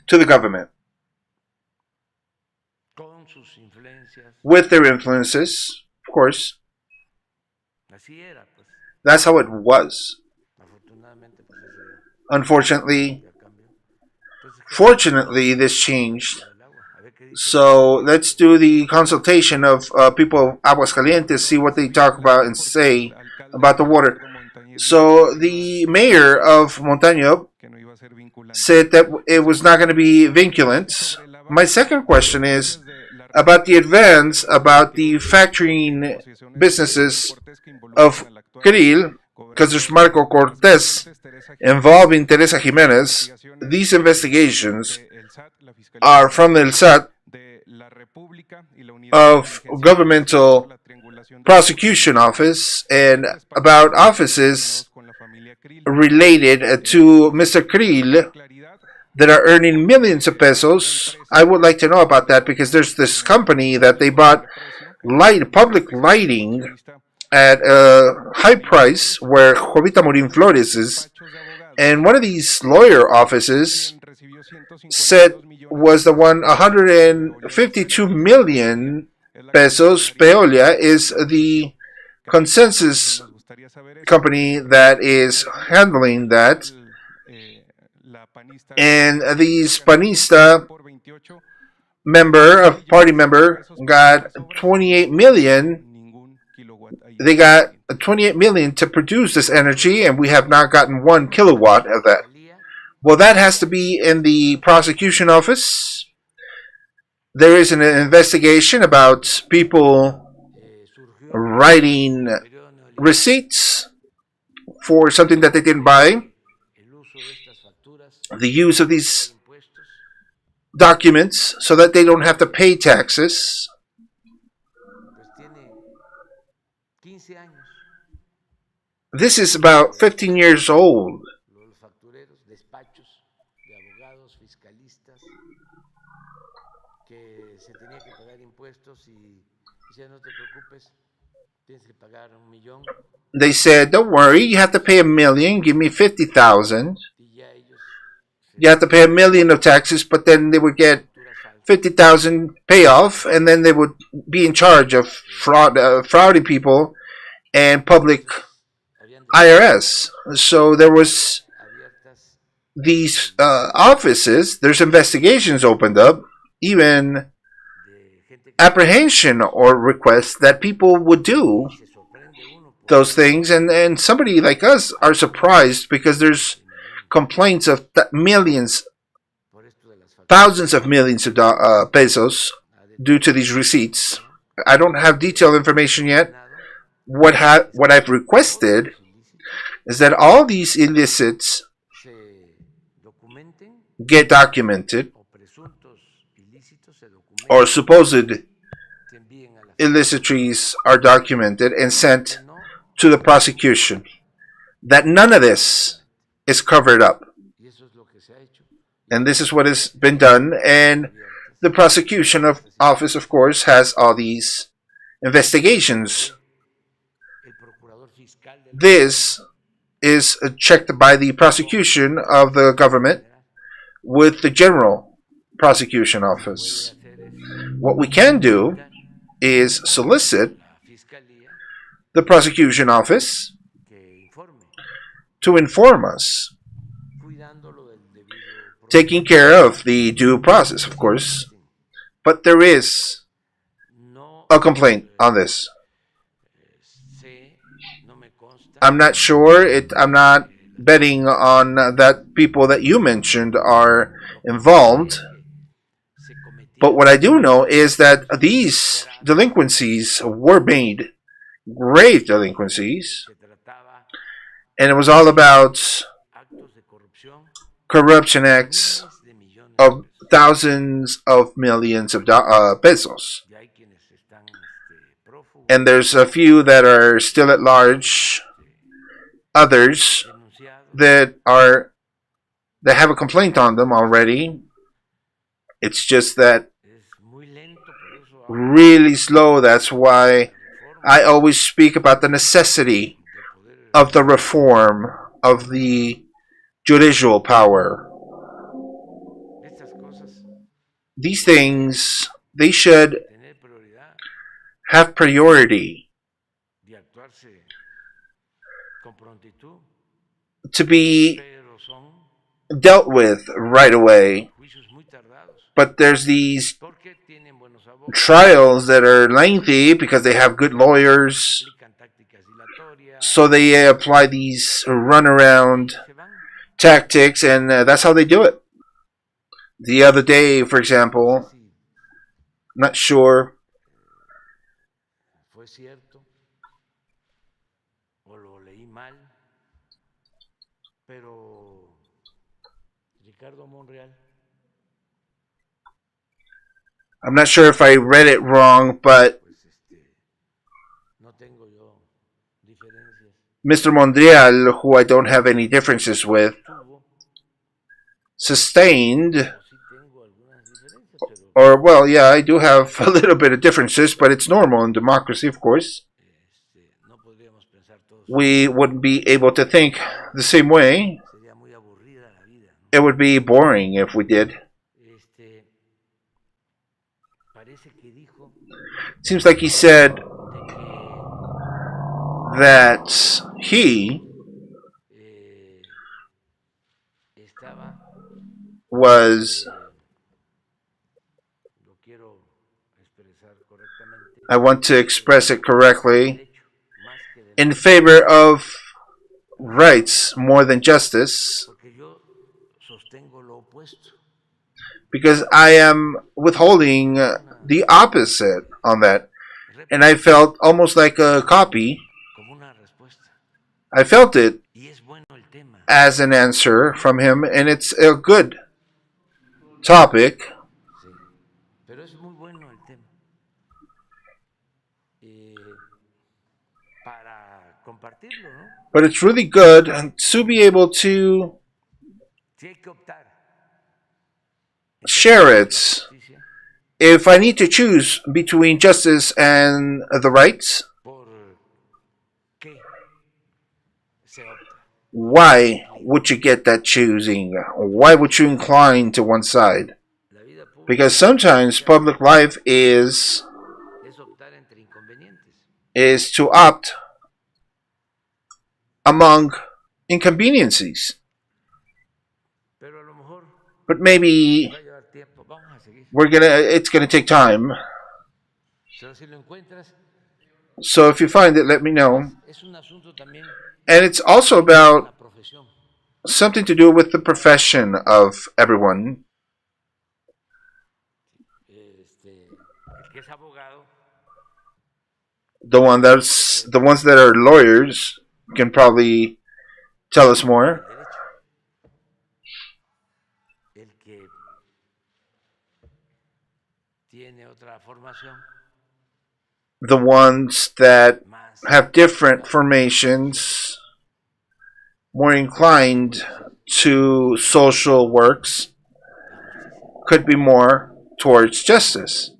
to the government with their influences, of course. That's how it was. Unfortunately, fortunately, this changed. So let's do the consultation of people of Aguascalientes, see what they talk about and say about the water. So the mayor of Montaño said that it was not going to be vinculants. My second question is about the advance, about the factoring businesses of Krill, because there's Marco Cortés involving Teresa Jimenez. These investigations are from the SAT, of Governmental Prosecution Office, and about offices related to Mr. Krill that are earning millions of pesos. I would like to know about that, because there's this company that they bought public lighting at a high price where Jovita Morin Flores is, and one of these lawyer offices said was the one 152 million pesos. Peolia is the consensus company that is handling that, and the Hispanista party member got 28 million. They got 28 million to produce this energy, and we have not gotten 1 kilowatt of that. Well, that has to be in the prosecution office. There is an investigation about people writing receipts for something that they didn't buy. The use of these documents so that they don't have to pay taxes. This is about 15 years old. They said, don't worry, you have to pay $1 million, give me 50,000. You have to pay $1 million of taxes, but then they would get 50,000 payoff, and then they would be in charge of frauding people and public IRS. So there was these offices, there's investigations opened up, even apprehension or requests that people would do those things, and somebody like us are surprised because there's complaints of millions, thousands of millions of pesos due to these receipts. I don't have detailed information yet. What I've requested is that all these illicits get documented, or supposed illicitries are documented and sent to the prosecution. That none of this is covered up. And this is what has been done. And the prosecution office, of course, has all these investigations. This is checked by the prosecution of the government with the General Prosecution Office. What we can do is solicit the prosecution office to inform us, taking care of the due process, of course. But there is a complaint on this. I'm not sure. I'm not betting on that people that you mentioned are involved. But what I do know is that these delinquencies were made grave delinquencies, and it was all about corruption acts of thousands of millions of pesos. And there's a few that are still at large, others that have a complaint on them already. It's just that really slow. That's why I always speak about the necessity of the reform of the judicial power. These things, they should have priority to be dealt with right away. But there's these trials that are lengthy because they have good lawyers, so they apply these runaround tactics, and that's how they do it. The other day, for example, not sure I'm not sure if I read it wrong, but Mr. Mondreal, who I don't have any differences with, sustained, or, well, yeah, I do have a little bit of differences, but it's normal in democracy, of course. We wouldn't be able to think the same way. It would be boring if we did. Seems like he said that he was, I want to express it correctly, in favor of rights more than justice, because I am withholding the opposite on that. And I felt almost like a copy. I felt it as an answer from him, and it's a good topic. But it's really good to be able to share it. If I need to choose between justice and the rights, why would you get that choosing? Why would you incline to one side? Because sometimes public life is to opt among inconveniences. But maybe it's gonna take time. So if you find it, let me know. And it's also about something to do with the profession of everyone. The ones that are lawyers can probably tell us more. The ones that have different formations, more inclined to social works, could be more towards justice.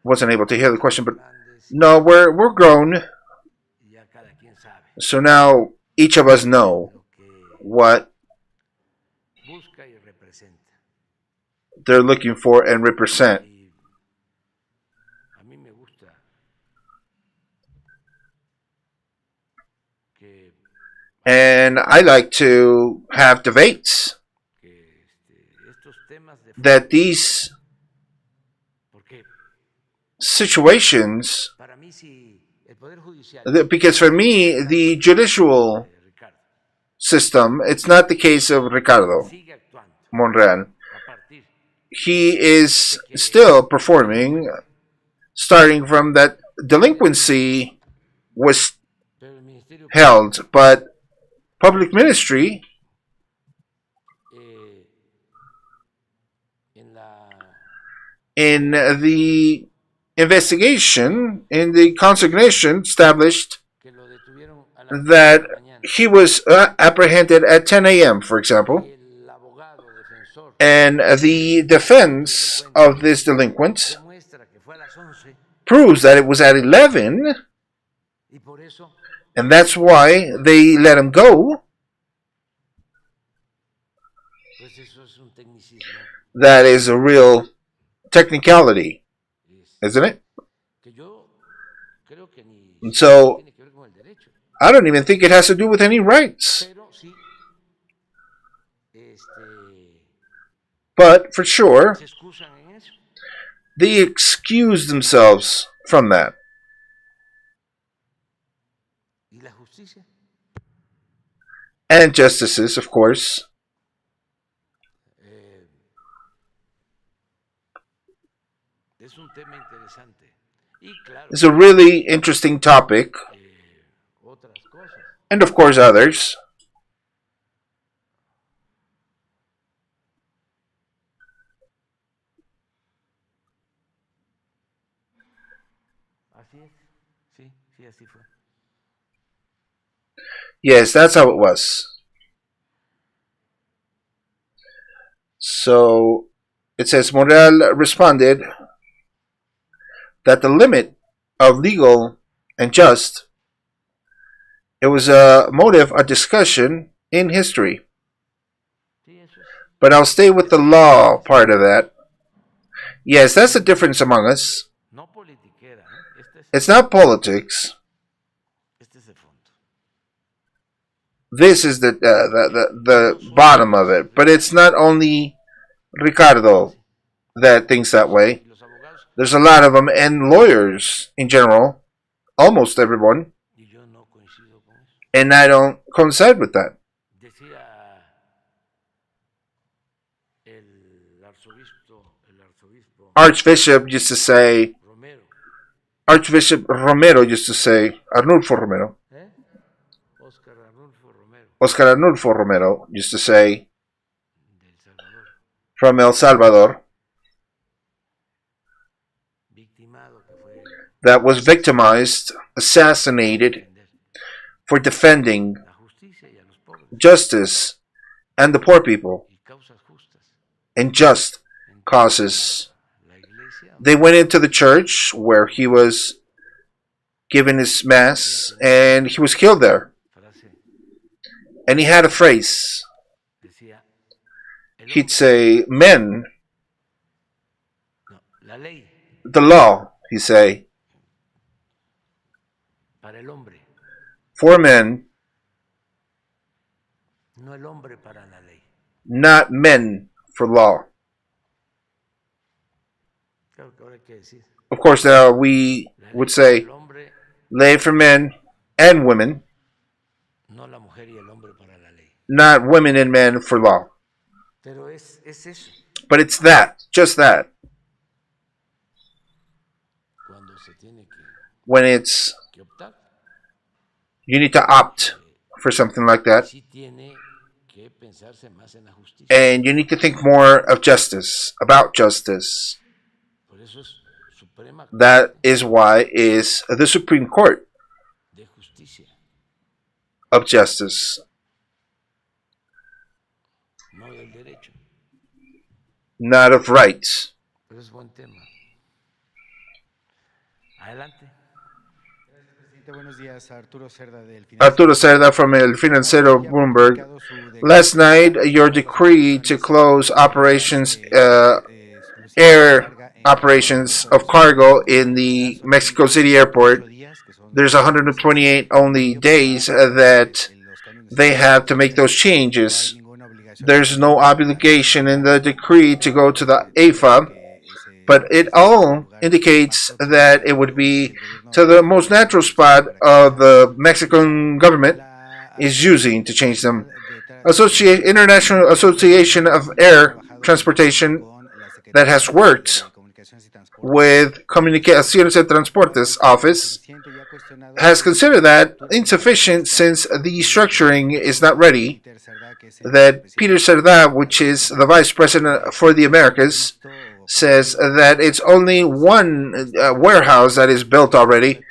Wasn't able to hear the question, but no, we're grown, so now each of us know what they're looking for and represent. And I like to have debates that these situations, because for me, the judicial system, it's not the case of Ricardo Monreal. He is still performing, starting from that delinquency was held, but public ministry in the investigation, in the consignation, established that he was apprehended at 10 a.m., for example, and the defense of this delinquent proves that it was at 11, and that's why they let him go. That is a real technicality, isn't it? And so I don't even think it has to do with any rights. But for sure, they excuse themselves from that. And justices, of course. It's a really interesting topic. And of course others. Yes, that's how it was. So it says Monreal responded that the limit of legal and just, it was a motive of discussion in history. But I'll stay with the law part of that. Yes, that's the difference among us. It's not politics. This is the bottom of it. But it's not only Ricardo that thinks that way. There's a lot of them, and lawyers in general, almost everyone. And I don't coincide with that. Archbishop used to say, Archbishop Romero used to say, Arnulfo Romero. Oscar Arnulfo Romero used to say, from El Salvador, that was victimized, assassinated for defending justice and the poor people and just causes. They went into the church where he was given his mass and he was killed there. And he had a phrase. decía, el He'd hombre, say, men, no, la ley the law, he'd say, para el hombre, for men, no el hombre para la ley. not men for law. Claro que ahora hay que decir, Of course, we la ley would para say, el hombre, lay for men and women, no la mujer y el hombre para la ley. not women and men for law. Pero es eso, But it's that, just that. cuando se tiene When it's, que optar, you need to opt for something like that. sí tiene que pensarse más en la justicia. And you need to think more of justice, about justice. Por eso es Suprema That is why is the Supreme Court de Justicia, of Justice, no del derecho. not of rights. Pero es buen tema. Adelante. Buenos días, Arturo Cerda del Arturo Cerda from El Financiero Bloomberg. Last night, your decree to close operations, air operations of cargo in the Mexico City airport, there's 128 only days that they have to make those changes. There's no obligation in the decree to go to the AFA, but it all indicates that it would be to the most natural spot of the Mexican government is using to change them. International Association of Air Transportation that has worked with Comunicaciones de Transportes office has considered that insufficient since the structuring is not ready. That Peter Cerda, which is the Vice President for the Americas, says that it's only one warehouse that is built already.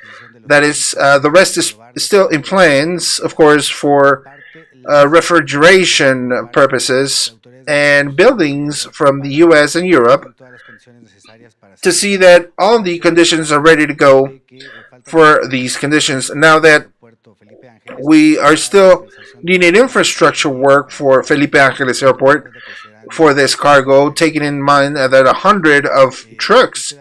That is, the rest is still in plans, of course, for refrigeration purposes and buildings from the U.S. and Europe to see that all the conditions are ready to go for these conditions. Now that we are still needing infrastructure work for Felipe Angeles Airport for this cargo, taking in mind that 100 of trucks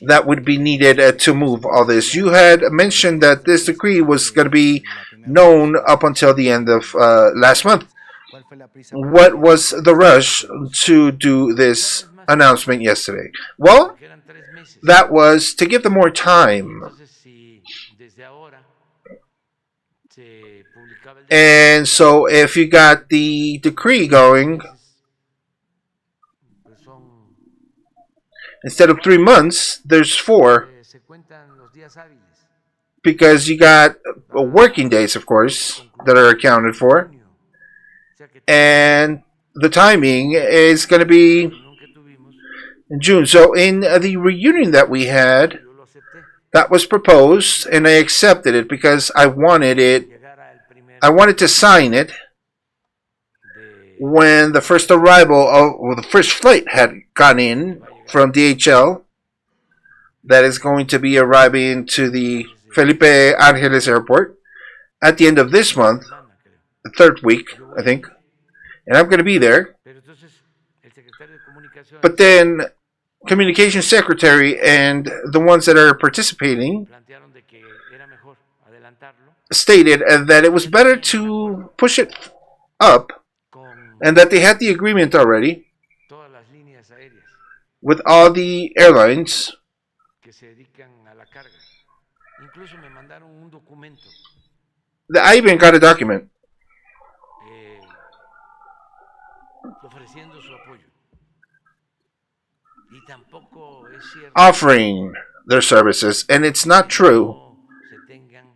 that would be needed to move all this. You had mentioned that this decree was going to be known up until the end of last month. What was the rush to do this announcement yesterday? Well, that was to give them more time. And so if you got the decree going, instead of 3 months, there's 4. Because you got working days, of course, that are accounted for. And the timing is going to be in June. So in the reunion that we had, that was proposed, and I accepted it because I wanted it. I wanted to sign it when the first arrival of the first flight had gone in from DHL that is going to be arriving to the Felipe Angeles Airport at the end of this month, the 3rd week, I think. And I'm going to be there. But then Communication Secretary and the ones that are participating stated that it was better to push it up and that they had the agreement already with all the airlines. I even got a document offering their services, and it's not true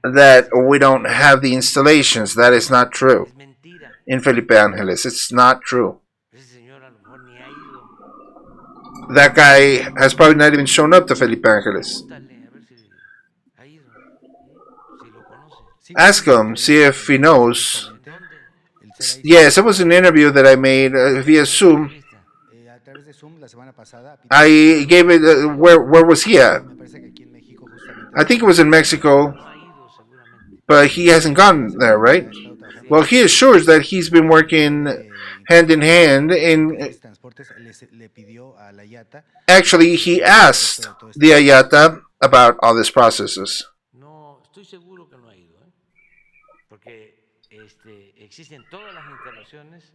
that we don't have the installations. That is not true in Felipe Angeles. It's not true. That guy has probably not even shown up to Felipe Angeles. Ask him, see if he knows. Yes, it was an interview that I made via Zoom. I gave it, where was he at? I think it was in Mexico, but he hasn't gone there, right? Well, he assures that he's been working hand in hand in actually he asked the Ayata about all these processes. No, estoy seguro que no ha ido, ¿eh? Porque existen todas las instalaciones,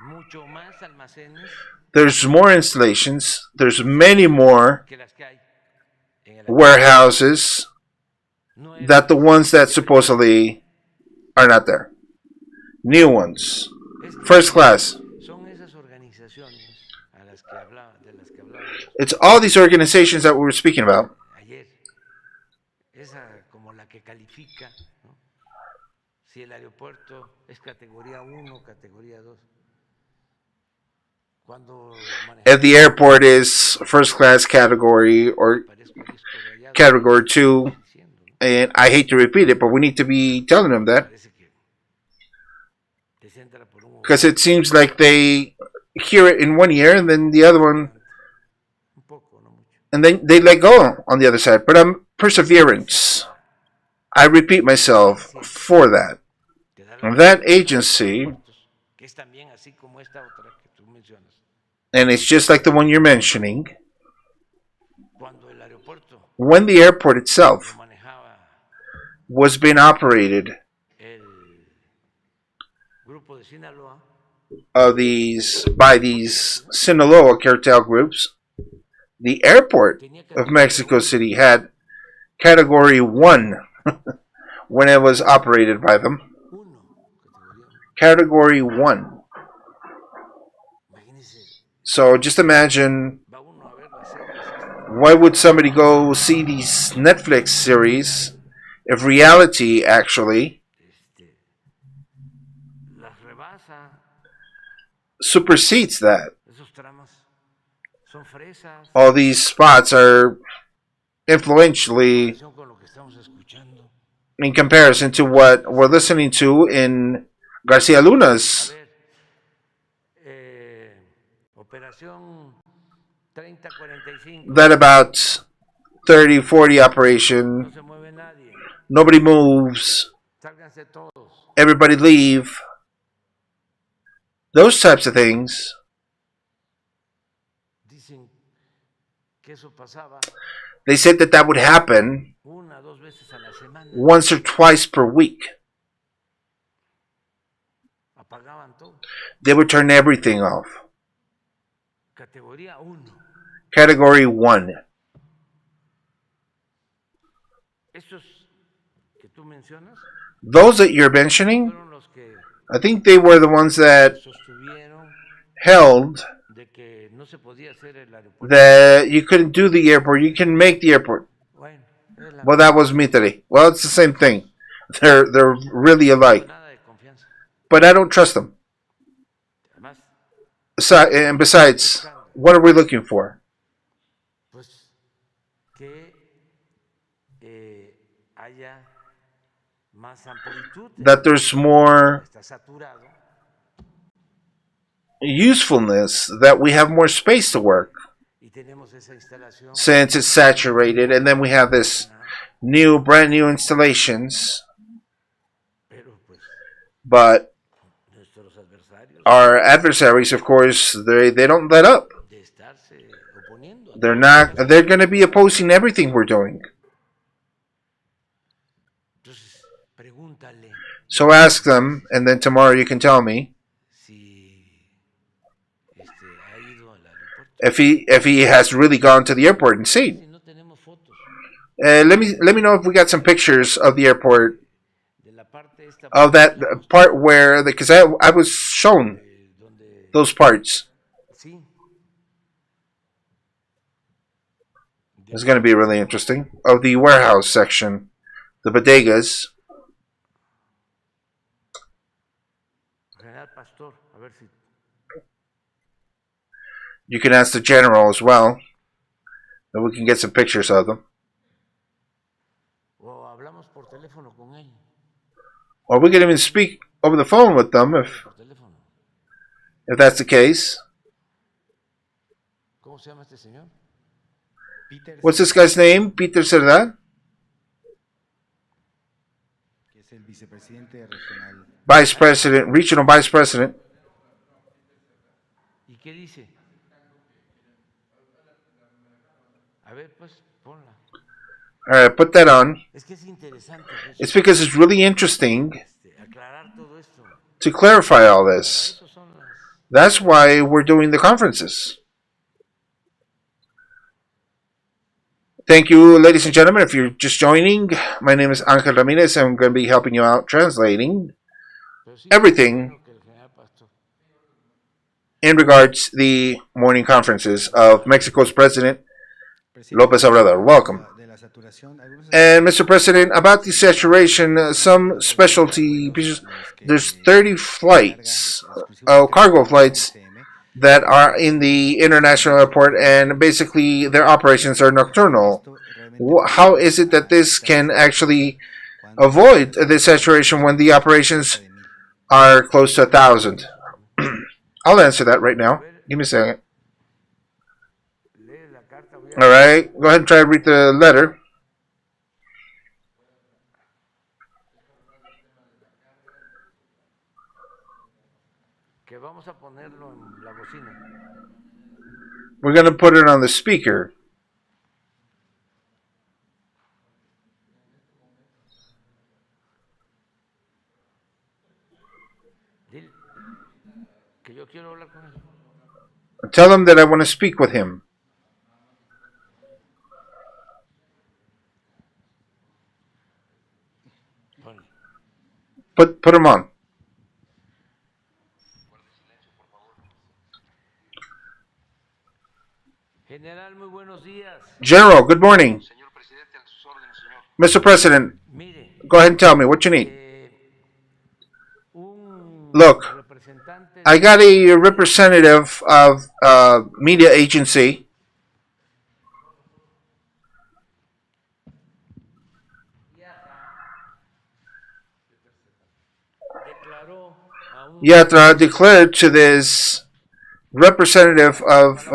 mucho más almacenes There's more installations, there's many more que las que hay en el warehouses No es that the ones that supposedly are not there. New ones. es que First class. son esas organizaciones a las que de las que hablábamos It's all these organizations that we were speaking about. ayer. Esa como la que califica, ¿no? Si el aeropuerto es categoría 1, categoría 2. Cuando If the airport is first class category or category 2, and I hate to repeat it, but we need to be telling them that because it seems like they hear it in one ear and then the other one, and then they let go on the other side. But I'm perseverance. I repeat myself for that. That agency, and it's just like the one you're mentioning, when the airport itself was being operated by these Sinaloa cartel groups, the airport of Mexico City had category 1 when it was operated by them. Category 1. So just imagine, why would somebody go see these Netflix series if reality actually supersedes that? All these spots are influentially in comparison to what we're listening to in Garcia Luna's that about 30-40 operation. Nobody moves. Everybody leave. Those types of things. They said that that would happen once or twice per week. They would turn everything off. Category 1. Those that you're mentioning, I think they were the ones that held that you couldn't do the airport, you can make the airport. Well, that was Mitre. Well, it's the same thing. They're really alike. But I don't trust them. And besides, what are we looking for? That there's more usefulness, that we have more space to work since it's saturated, and then we have this brand new installations. But our adversaries, of course, they don't let up. They're going to be opposing everything we're doing. So ask them, and then tomorrow you can tell me if he has really gone to the airport and seen. Let me know if we got some pictures of the airport, of that part where, because I was shown those parts. It's going to be really interesting. Of the warehouse section, the bodegas. You can ask the general as well, and we can get some pictures of them. Or we can even speak over the phone with them if that's the case. What's this guy's name? Peter Cerdan? el vicepresidente regional. Vice President, Regional Vice President. ¿Y qué dice? A ver, pues, ponla. Put that on. Es que es interesante, pues, It's because it's really interesting aclarar todo esto. to clarify all Para this. eso son las... That's why we're doing the conferences. Thank you, ladies and gentlemen. If you're just joining, my name is Angel Ramirez. I'm going to be helping you out translating Pero sí, everything creo que el general Pastor. in regards to the morning conferences of Mexico's President Lopez Obrador. Welcome. De la saturación, algunos And Mr. President, about the saturation, some specialty pieces, there's 30 flights, cargo flights, that are in the international airport, and basically their operations are nocturnal. How is it that this can actually avoid the saturation when the operations are close to 1,000? I'll answer that right now. Give me a second. Lee la carta, voy a... All right, go ahead and try to read the letter. Que vamos a ponerlo en la bocina. We're going to put it on the speaker. Dile que yo quiero hablar con él. Tell him that I want to speak with him. Ponle. Put him on. General, muy buenos días. General, good morning. Señor presidente, a sus órdenes, señor. Mr. President, Mire, go ahead and tell me what you need. un Look, representante I got a representative of media agency. declaró a un Yatra declared to this representative of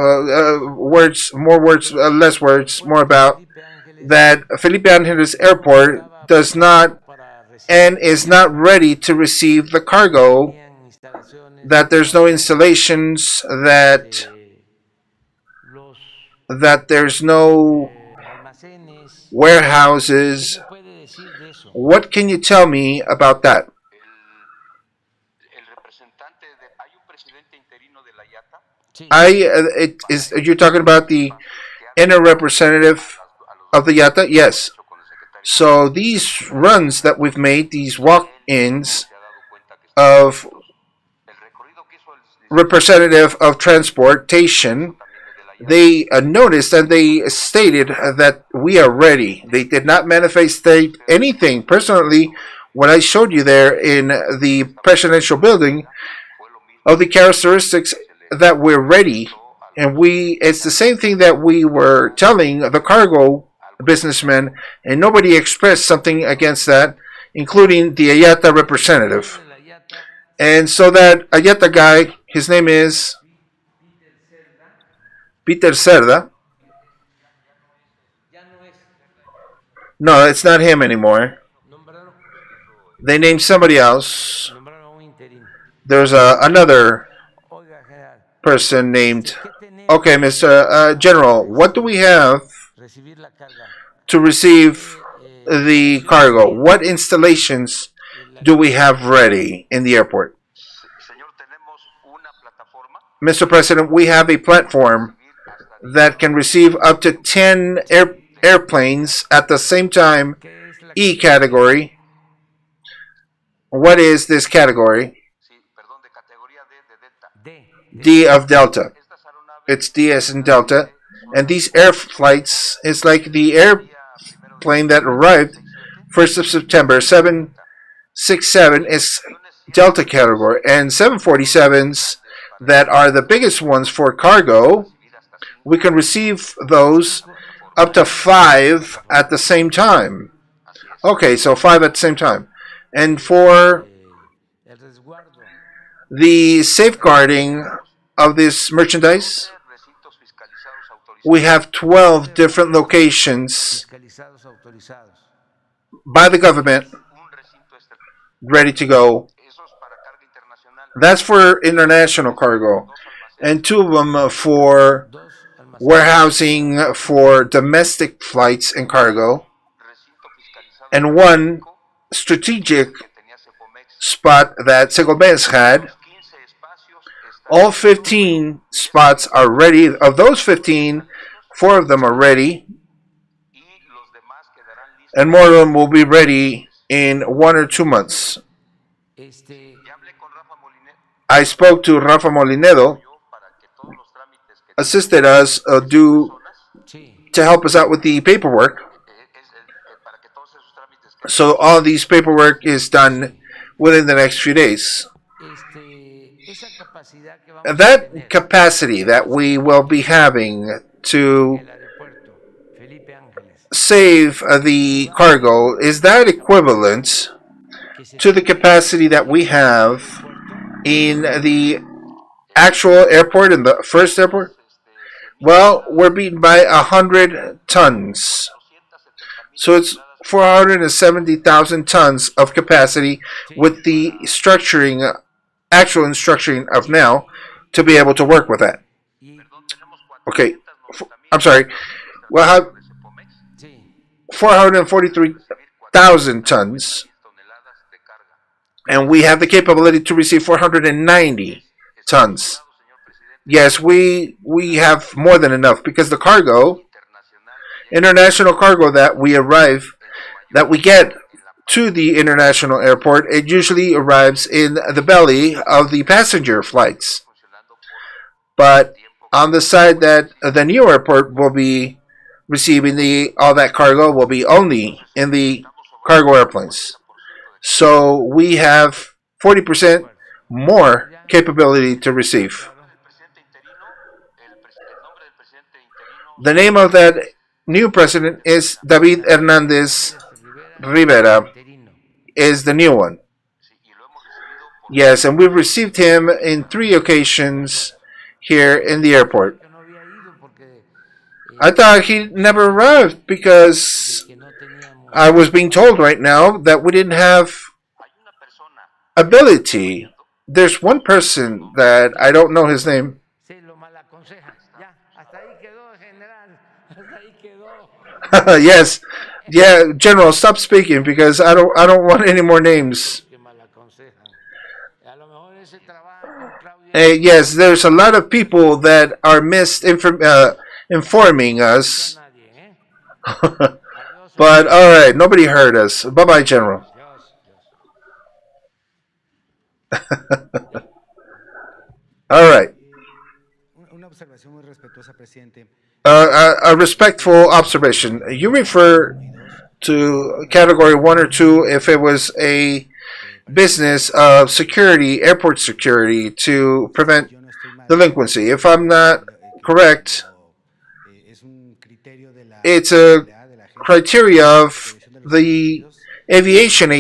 words, more words, less words, more about Felipe Ángeles that Felipe Ángeles Airport does not para recibir and is not ready to receive the cargo, instalaciones that there's no installations, that los there's no almacenes. warehouses. ¿Qué me puede decir de eso? What can you tell me about that? El representante de, hay un presidente interino de la IATA Sí, It is, you're talking about the inner representative of the Yata? Yes. con el secretario So these runs that we've made, these walk-ins se ha dado cuenta que of el recorrido que hizo el representative of transportation, también es de la IATA they noticed and they stated that we are ready. They did not manifest anything. Personally, what I showed you there in the presidential building fue lo mismo of the characteristics that we're ready, and it's the same thing that we were telling the cargo businessmen, and nobody expressed something against that, including the Ayata representative. de la IATA, And so that Ayata guy, his name is Peter Cerda. ya no es No, it's not him anymore. nombraron, They named somebody else. nombraron a un interino. There's another Oiga, general, person named. ¿qué tenemos Okay, Mr. General, what do we have recibir la carga? to receive the cargo? What installations do we have ready in the airport? señor tenemos una plataforma Mr. President, we have a platform hasta that can receive up to 10 airplanes at the same time, ¿Qué es la E category. What is this category? sí, perdón, de categoría D de Delta. D? D of Delta. Estas aeronaves It's D as in Delta. And these air flights is like the airplane that arrived 1st of September. 767 is Delta category. And 747s that are the biggest ones for cargo, we can receive those up to 5 at the same time. Okay, so 5 at the same time. And for El resguardo. the safeguarding of this merchandise, recintos fiscalizados autorizados we have 12 different locations Fiscalizados autorizados. by the government. un recinto ready to go. Eso es para carga internacional. That's for international cargo, Dos almacenes, and 2 of them for dos almacenes warehousing for domestic flights and cargo, recinto fiscalizado and 1 público strategic que tenía Cepomex. spot that Segomez had. Los 15 espacios están All 15 spots are ready. Of those 15, 4 of them are ready, y los demás quedarán listos. and more of them will be ready in 1 or 2 months. este, Ya hablé con Rafa Molinet I spoke to Rafa Molinedo, yo para que todos los trámites que assisted us sí, to help us out with the paperwork. para que todos esos trámites que So all these paperwork is done within the next few days. esa capacidad que vamos And a that tener capacity that we will be having to en el aeropuerto Felipe Ángeles, save the cargo, is that equivalent que se to the tiene capacity that we have aeropuerto, in the actual airport, in the first airport? Well, we're beaten by 100 tons. So it's 470,000 tons of capacity with the structuring, actual structuring of now, to be able to work with that. y Okay, I'm sorry. We'll have sí, 443,000 tons, toneladas de carga. and we have the capability to receive 490 tons. Yes, we have more than enough, because the cargo, international cargo that we get to the international airport, it usually arrives in the belly of the passenger flights. But on the side that the new airport will be receiving, all that cargo will be only in the cargo airplanes. So we have 40% more capability to receive. The name of that new president is David Hernandez Rivera, interino. is the new one. Yes, and we've received him in 3 occasions here in the airport. Yo no había ido porque I thought he never arrived because que no teníamos I was being told right now that we didn't have ability. There's one person that I don't know his name. se lo mal aconsejan. Ya, hasta ahí quedó, general. Hasta ahí quedó. Yes, yeah, General, stop speaking because I don't want any more names. Que mal aconsejan. A lo mejor ese trabajo con Claudia Yes, there's a lot of people that are informing us. no nadie, ¿eh? Adiós, But all right, nobody heard us. Bye bye, General. Dios, Dios. All right. Una observación muy respetuosa, presidente. A respectful observation. You refer to category 1 or 2 if it was a business of security, airport security, to prevent Yo no estoy mal. delinquency. If I'm not correct, Es un criterio de la it's a de la agencia criteria of de los the Estados Unidos, aviation la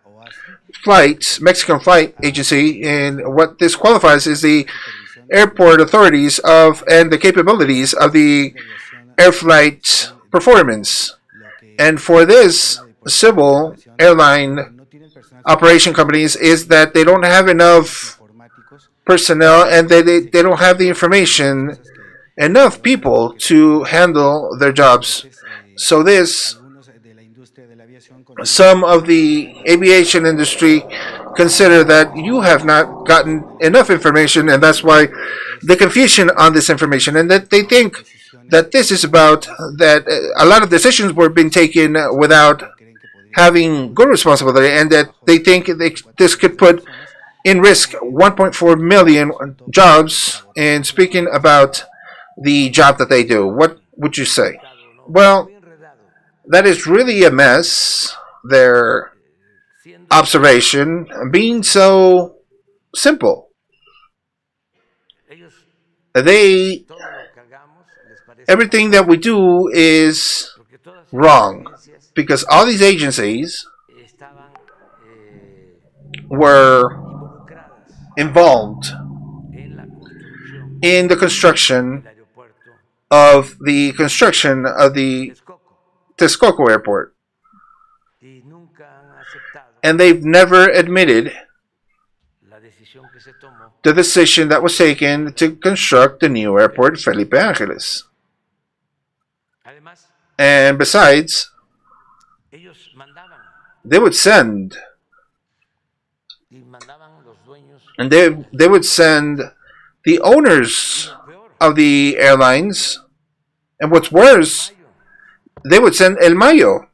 OASI, flight, Mexican Flight Agency, and what this qualifies is the supervisión airport authorities of and the capabilities of the de aviación, air flight performance. lo que And for this, civil airline no tiene el personal operation companies is that they don't have enough informáticos, personnel and they don't have the information, cosas que enough people to handle their jobs. So this, algunos de la industria de la aviación some of the aviation industry consider that you have not gotten enough information, and that's why the confusion on this information, and that they think that this is about that a lot of decisions were being taken without creen que podría having good responsibility, and that they think this could put in risk 1.4 million jobs. And speaking about the job that they do, what would you say? Well, that is really a mess. Their observation being so simple. Ellos They, todo lo que hagamos les parece everything that we do is porque todas esas wrong, agencias because all these agencies estaban were involucradas involved en la construcción in the construction del aeropuerto of the Texcoco Texcoco Airport. y nunca han aceptado And they've never admitted la decisión que se tomó the decision that was taken to construct the new airport, Felipe Ángeles. además And besides, ellos mandaban they would send, y mandaban los dueños and they would send the owners peor of the airlines, and what's worse, mayo they would send El Mayo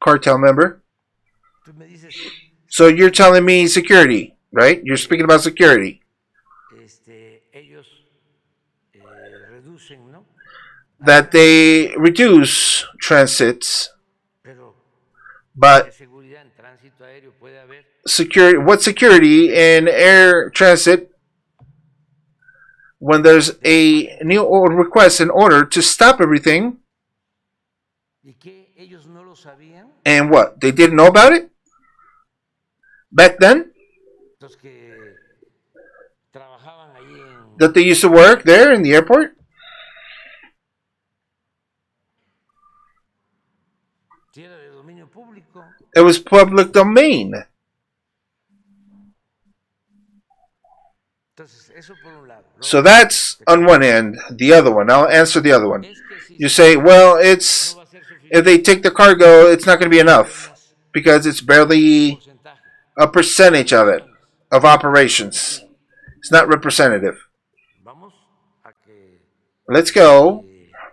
cartel member. tú me dices So you're telling me security, right? You're speaking about security. ellos reducen, ¿no? That they reduce transits, Pero but ¿qué seguridad en tránsito aéreo puede haber security, what security in air transit when there's a new request in order to stop everything? y que ellos no lo sabían? And what? They didn't know about it? Back then? Los que trabajaban ahí en That they used to work there in the airport? tierra de dominio público. It was public domain. Entonces, eso por un lado. So that's on one end. The other one, I'll answer the other one. Es que si You say, well, it's, no va a ser suficiente if they take the cargo, it's not going to be enough because it's barely porcentaje. a percentage of it, of operations. It's not representative. Vamos a que Let's go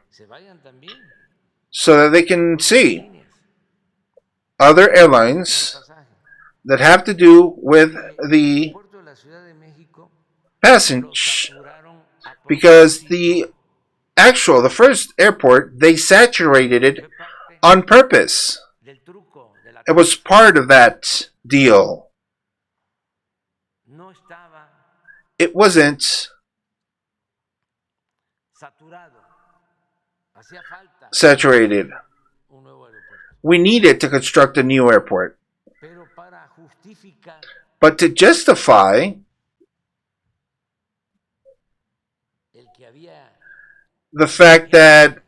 se vayan también so that they can see líneas other airlines de pasaje. that have to do with the El puerto de la Ciudad de México lo passage, saturaron a because propósito. the first airport, they saturated it Fue parte on purpose. del truco de la It was part of that deal. no estaba It wasn't saturado. Hacía falta saturated. un nuevo aeropuerto. We needed to construct a new airport. Pero para justificar But to justify el que había the fact that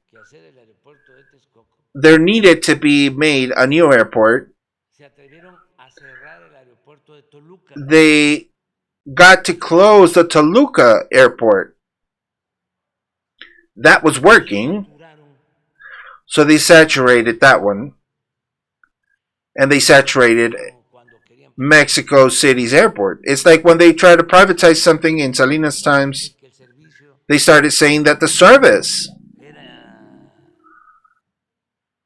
que hacer el aeropuerto de Texcoco, there needed to be made a new airport, se atrevieron a cerrar el aeropuerto de Toluca. they got to close the Toluca airport. That was working, Saturaron so they saturated that one. And they saturated cuando querían Mexico City's airport. It's like when they tried to privatize something in Salinas times, que el servicio they started saying that the service era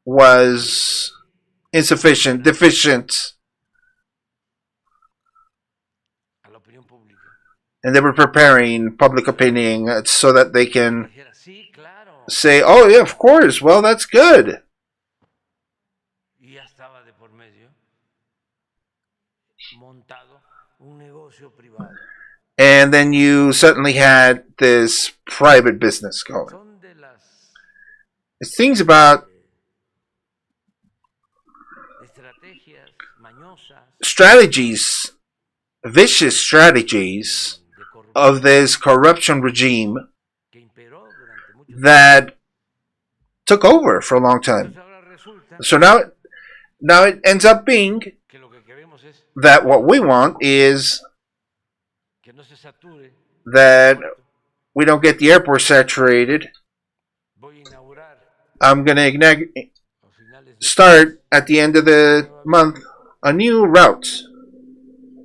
was insufficient, deficient, a la opinión pública. and they were preparing public opinion so that they can Dijera, sí, claro. say, oh yeah, of course, well, that's good. Y ya estaba de por medio montado un negocio privado. And then you suddenly had this private business going. Son de las It's things about estrategias mañosas strategies, vicious strategies de corrupción of this corruption regime que imperó durante mucho tiempo. that took over for a long time. Entonces ahora resulta So now it ends up being que lo que queremos es that what we want is que no se sature. that we don't get the airport saturated. Voy a inaugurar I'm going to a finales de start at the end of the month a new route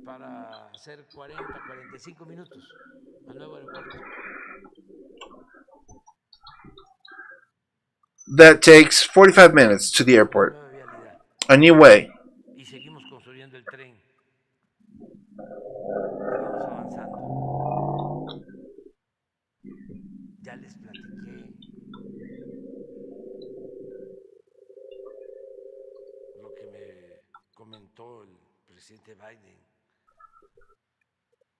para hacer 40, 45 minutos al nuevo aeropuerto. that takes 45 minutes to the airport. Nueva vialidad. A new way. Y seguimos construyendo el tren. Y vamos avanzando. Ya les platiqué lo que me comentó el presidente Biden.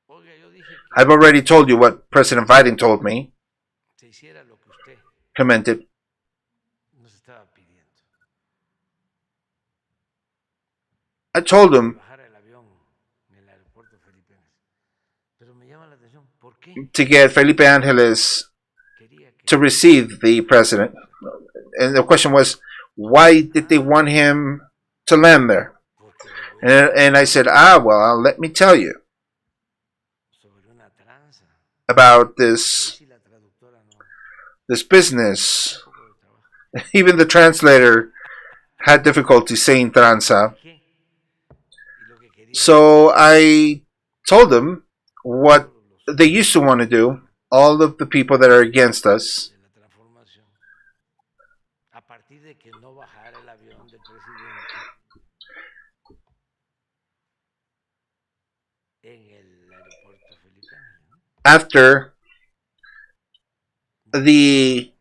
Oiga, yo dije que I've already told you what President Biden told me, se hiciera lo que usted commented. nos estaba pidiendo. I told him Bajara el avión en el aeropuerto Felipe Ángeles. Pero me llama la atención, ¿por qué to get Felipe Ángeles quería que to receive the president. And the question was, why did they want him to land there. porque le voy a And I said, well, let me tell you sobre una tranza. about A ver this si la traductora no. business. Un poco de trabajo. Even the translator had difficulty saying tranza. ¿Qué? Y lo que quería So I told them what they used to want to do, all of the people that are against us, de la transformación, a partir de que no bajara el avión del presidente en el aeropuerto Felipe Ángeles, ¿no? after the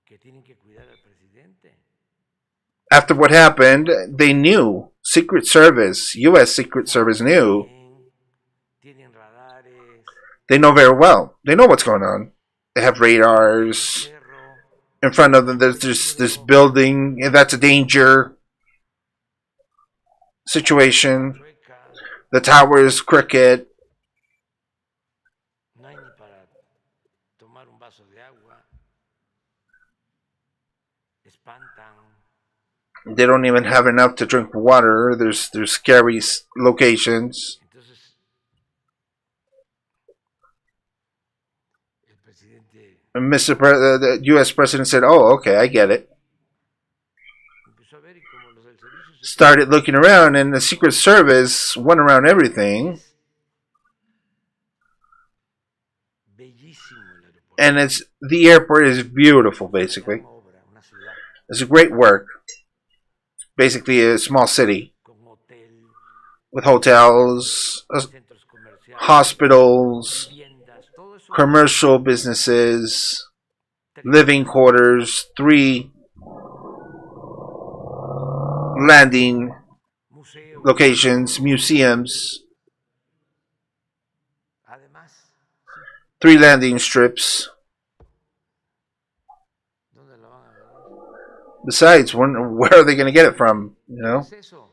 Que tienen que cuidar al presidente. after what happened, they knew, Secret Service, U.S. Secret Service knew, Tienen radares, they know very well. They know what's going on. They have radars. cerro, In front of them, there's this building, and that's a danger situation. chueca, The tower is crooked. no hay ni para tomar un vaso de agua, espantan. They don't even have enough to drink water. There's scary locations. Entonces, el presidente And the U.S. president said, "Oh, okay, I get it." empezó a ver y como los del servicio Started looking around, and the Secret Service went around everything. bellísimo el aeropuerto. And the airport is beautiful, basically. Una obra, una ciudad It's a great work. Basically, a small city con hotel, with hotels, centros comerciales, hospitals, viviendas, todo eso. commercial businesses, living quarters, 3 landing Museos. locations, museums, Además, 3 landing strips. ¿dónde la van a agarrar? Besides, where are they going to get it from? You know? ¿Qué es eso?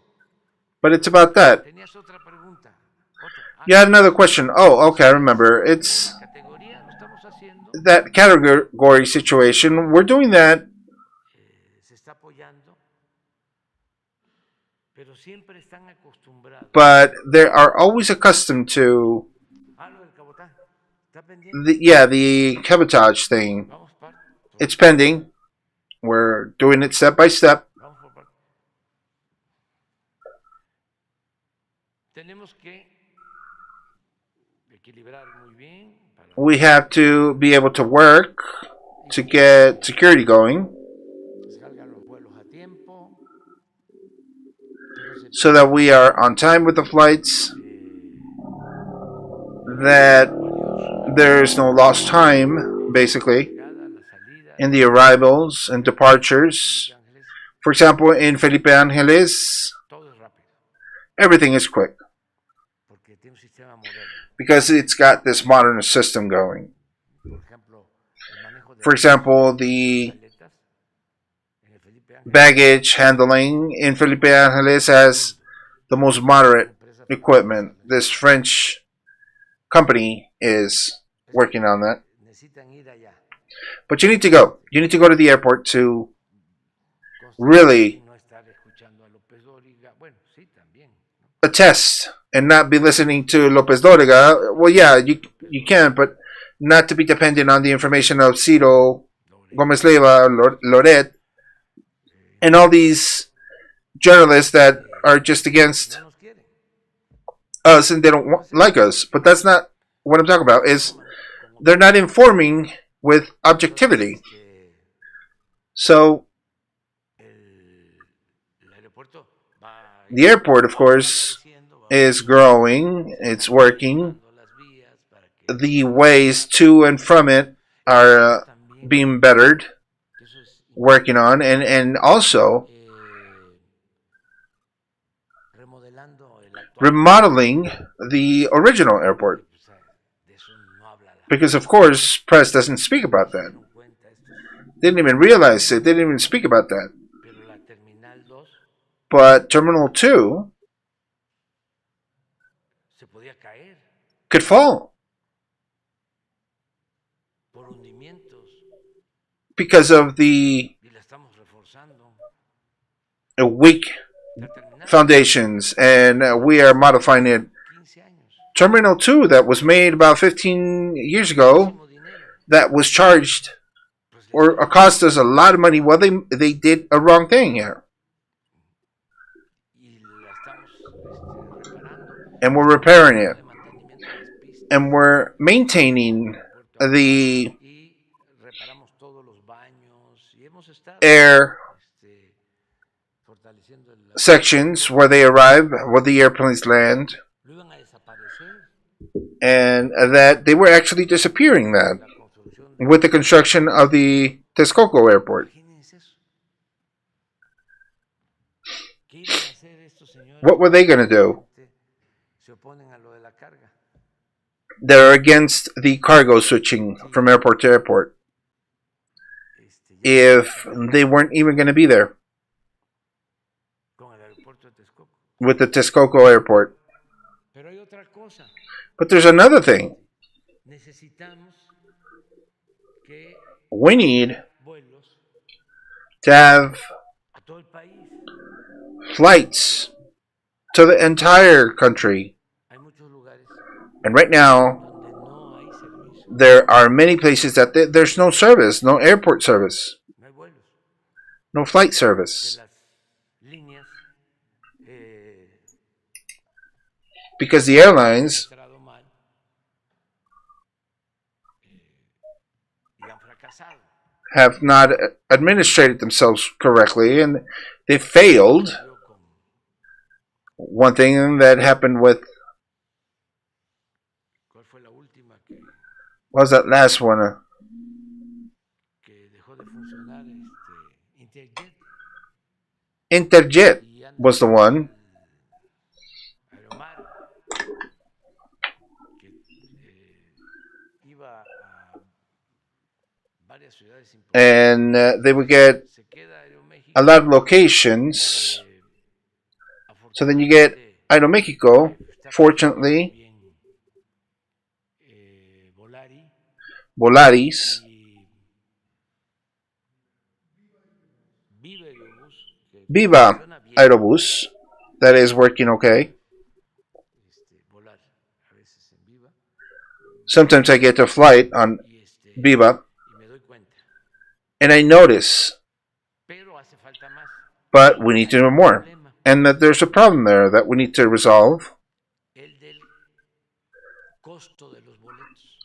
But it's about that. Tenías otra pregunta. Otra. You had another question. Oh, okay, I remember. It's Categoría lo estamos haciendo. that category situation. We're doing that, Se está apoyando. Pero siempre están acostumbrados. but they are always accustomed to Lo del cabotaje. ¿Está pendiente? the cabotage thing. Vamos par. It's pending. We're doing it step by step. Vamos por parte. Tenemos que equilibrar muy bien para We have to be able to work to get security going que salgan los vuelos a tiempo. Que no se so that we are on time with the flights, that there's no lost time, basically, llegada, la salida, in the arrivals and departures. Felipe Ángeles, For example, in Felipe Ángeles, todo es rápido. everything is quick Porque tiene un sistema moderno. because it's got this modern system going. Por ejemplo, el manejo de For example, the maletas en el Felipe Ángeles. baggage handling in Felipe Ángeles has the most moderate equipment. This French company is working on that. Necesitan ir allá. But you need to go. You need to go to the airport to really No estar escuchando a López Dóriga. Bueno, sí, también. ¿no? attest and not be listening to Lopez Dóriga. Well, yeah, you can, but not to be dependent on the information of Ciro, Gomez Leiva, Loret, and all these journalists that are just against No nos quieren. us and they don't like us. But that's not what I'm talking about. Is they're not informing with objectivity. So El aeropuerto va the airport, of course, creciendo, va is growing. It's working. mejorando las vías para que The ways to and from it are también being bettered, que eso es working on, and also remodelando el actual. remodeling the original airport. Pues, de eso no habla la Because, of course, press doesn't speak about that. no cuenta esto. Didn't even realize it. Didn't even speak about that. Pero la terminal 2 But Terminal 2 se podía caer could fall por hundimientos because of the y la estamos reforzando. weak foundations, and we are modifying it. Terminal 2 that was made about 15 years ago, that was charged or cost us a lot of money. Well, they did a wrong thing here. And we're repairing it. And we're maintaining the air sections where they arrive, where the airplanes land, and that they were actually disappearing that with the construction of the Texcoco airport. What were they going to do? They're against the cargo switching from airport to airport. If they weren't even going to be there with the Texcoco airport. But there's another thing. We need to have flights to the entire country. And right now, there are many places that there's no service, no airport service, no flight service. Because the airlines have not administrated themselves correctly, and they failed. One thing that happened with, what was that last one? Interjet was the one. And they would get a lot of locations. So then you get Aeromexico, fortunately, Volaris, Viva Aerobus, that is working okay. Sometimes I get a flight on Viva, and I notice, but we need to know more. And that there's a problem there that we need to resolve.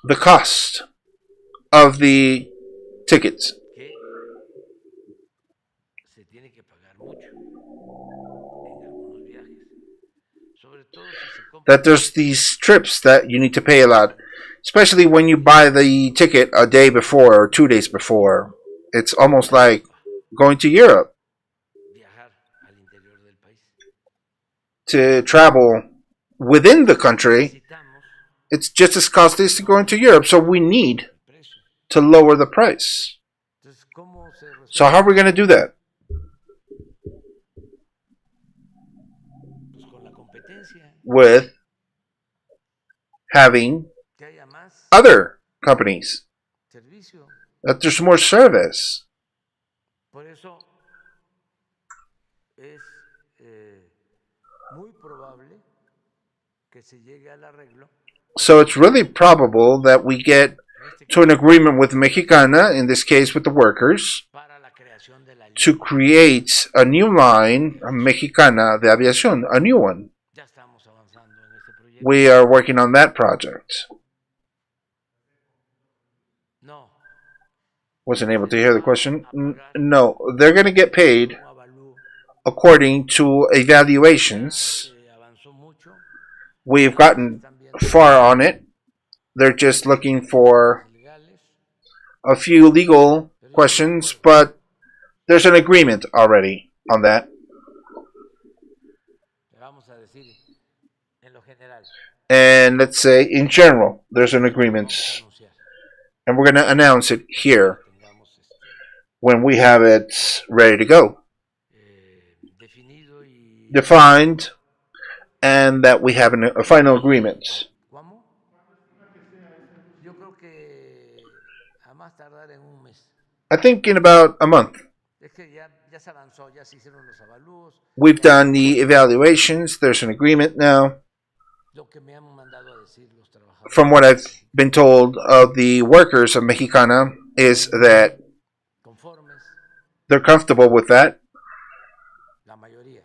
The cost of the tickets. That there's these trips that you need to pay a lot. Especially when you buy the ticket a day before or 2 days before. It's almost like going to Europe. To travel within the country, it's just as costly as to going to Europe. So we need to lower the price. So how are we going to do that? With having other companies. That there's more service. So it's really probable that we get to an agreement with Mexicana, in this case with the workers, to create a new line, Mexicana de Aviación, a new one. We are working on that project. Wasn't able to hear the question. No, they're going to get paid according to evaluations. We've gotten far on it. They're just looking for a few legal questions, but there's an agreement already on that. And let's say in general, there's an agreement. And we're going to announce it here when we have it ready to go. Defined, and that we have a final agreement. I think in about a month. Es que ya se avanzó, ya se hicieron los avalúos. We've done the evaluations. There's an agreement now. Lo que me han mandado a decir los trabajadores. From what I've been told of the workers of Mexicana is that Conformes, they're comfortable with that. la mayoría.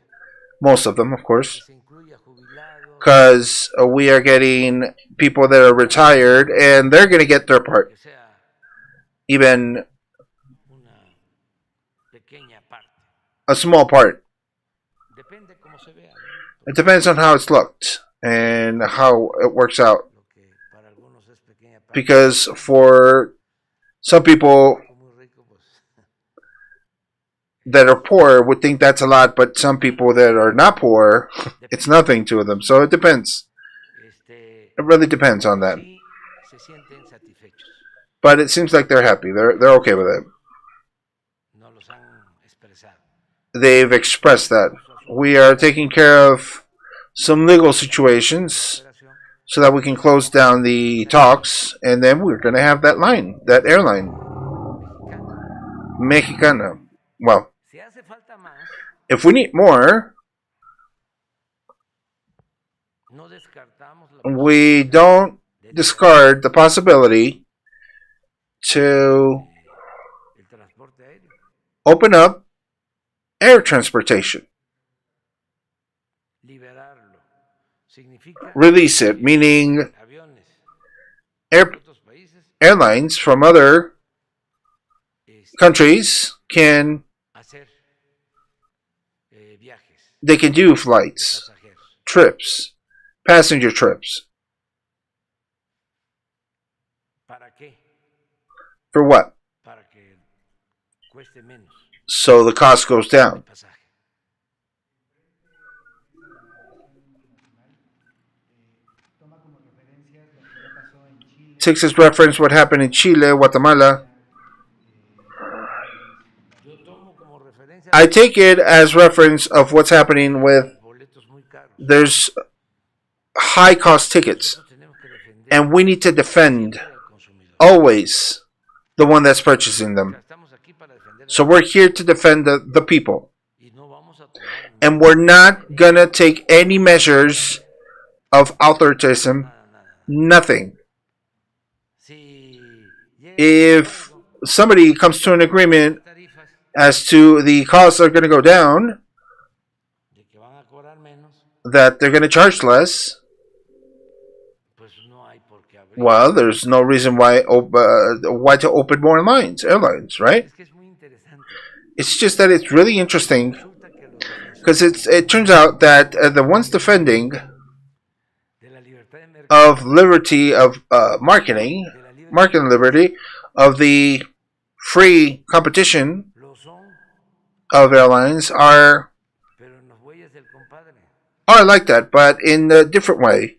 Most of them, of course. Se incluye a jubilados. Because we are getting people that are retired and they're going to get their part. Que sea Even una pequeña parte. a small part. Depende cómo se vea, ¿no? It depends on how it's looked and how it works out. Lo que para algunos es pequeña parte. Because for some people Muy rico, pues. that are poor would think that's a lot, but some people that are not poor, it's nothing to them. So it depends. It really depends on that. Sí se sienten satisfechos. But it seems like they're happy. They're okay with it. No los han expresado. They've expressed that. We are taking care of some legal situations Operación so that we can close down the talks, and then we're going to have that line, that airline, mexicana. Mexicana. Well, Si hace falta más, if we need more, no descartamos la we don't discard the possibility to el transporte aéreo. open up air transportation. Liberarlo significa Release it, meaning aviones air, de otros países airlines from other countries can hacer viajes they can do flights, pasajeros. trips, passenger trips. ¿Para qué? For what? Para que cueste menos So the cost goes el down. pasaje. Toma como referencias lo que ya pasó en Chile. Takes as reference what happened in Chile, Guatemala. Yo tomo como referencia I take it as reference of what's happening with boletos muy caros. there's high cost tickets, Nosotros tenemos que defender and we need to defend al consumidor. always the one that's purchasing them. Estamos aquí para defender So we're here to defend the people, y no vamos a tomar and we're not gonna take any measures of authoritarianism, nothing. Si llega If somebody comes to an agreement tarifas as to the costs are going to go down, de que van a cobrar menos, that they're going to charge less, pues no hay por qué abrir. well, there's no reason why to open more airlines, right? Es que es muy interesante. It's just that it's really interesting Resulta que los defensores because it turns out that the ones defending de la libertad de mercado, of liberty of marketing, de la libre marketing liberty, of the free competition lo son, of airlines are pero en los bueyes del compadre. like that, but in a different way,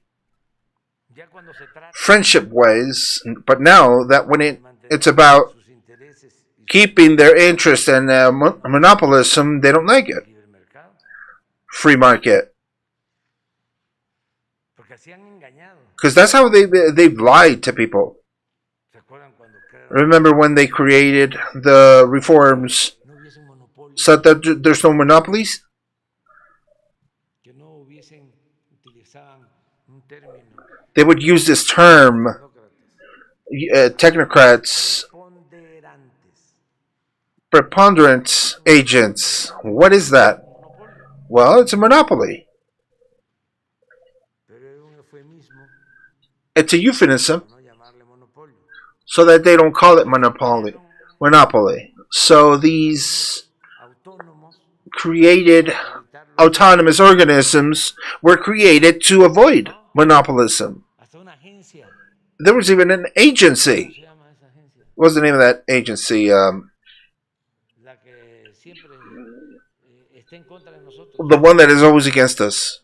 Ya cuando se trata friendship ways. But now that when de it's mantener about sus intereses y keeping their interest and monopolism, they don't like su it. libre mercado, Free market, porque así han engañado. because that's how they've lied to people. ¿Se acuerdan cuando crearon Remember when they created the reforms no hubiesen monopolios, so that there's no monopolies? que no hubiesen utilizaban un término They would use this term, tecnócratas, technocrats, ponderantes, preponderance agents. What is that? monopolio, Well, it's a monopoly. pero es un eufemismo It's a euphemism para no llamarle monopolio. so that they don't call it monopoly. Monopoly. So these Autónomos created evitar los- autonomous organisms were created to avoid monopolism. hasta una agencia. There was even an ¿Cómo agency. se llama esa agencia? What's the name of that agency? La que siempre está en contra de nosotros. The one that is always against us.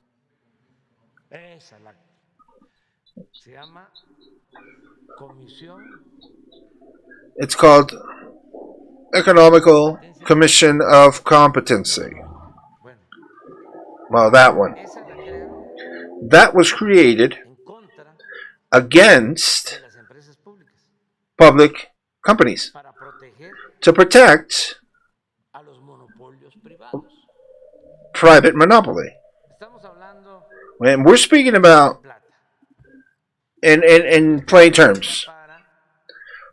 Esa la se llama Comisión It's called Economical Commission of Competency. Bueno, Well, that one. esa la crearon That was created en contra against de las empresas públicas public companies para proteger to protect a los private monopoly. Estamos hablando And we're speaking about, de plata. in plain terms, Para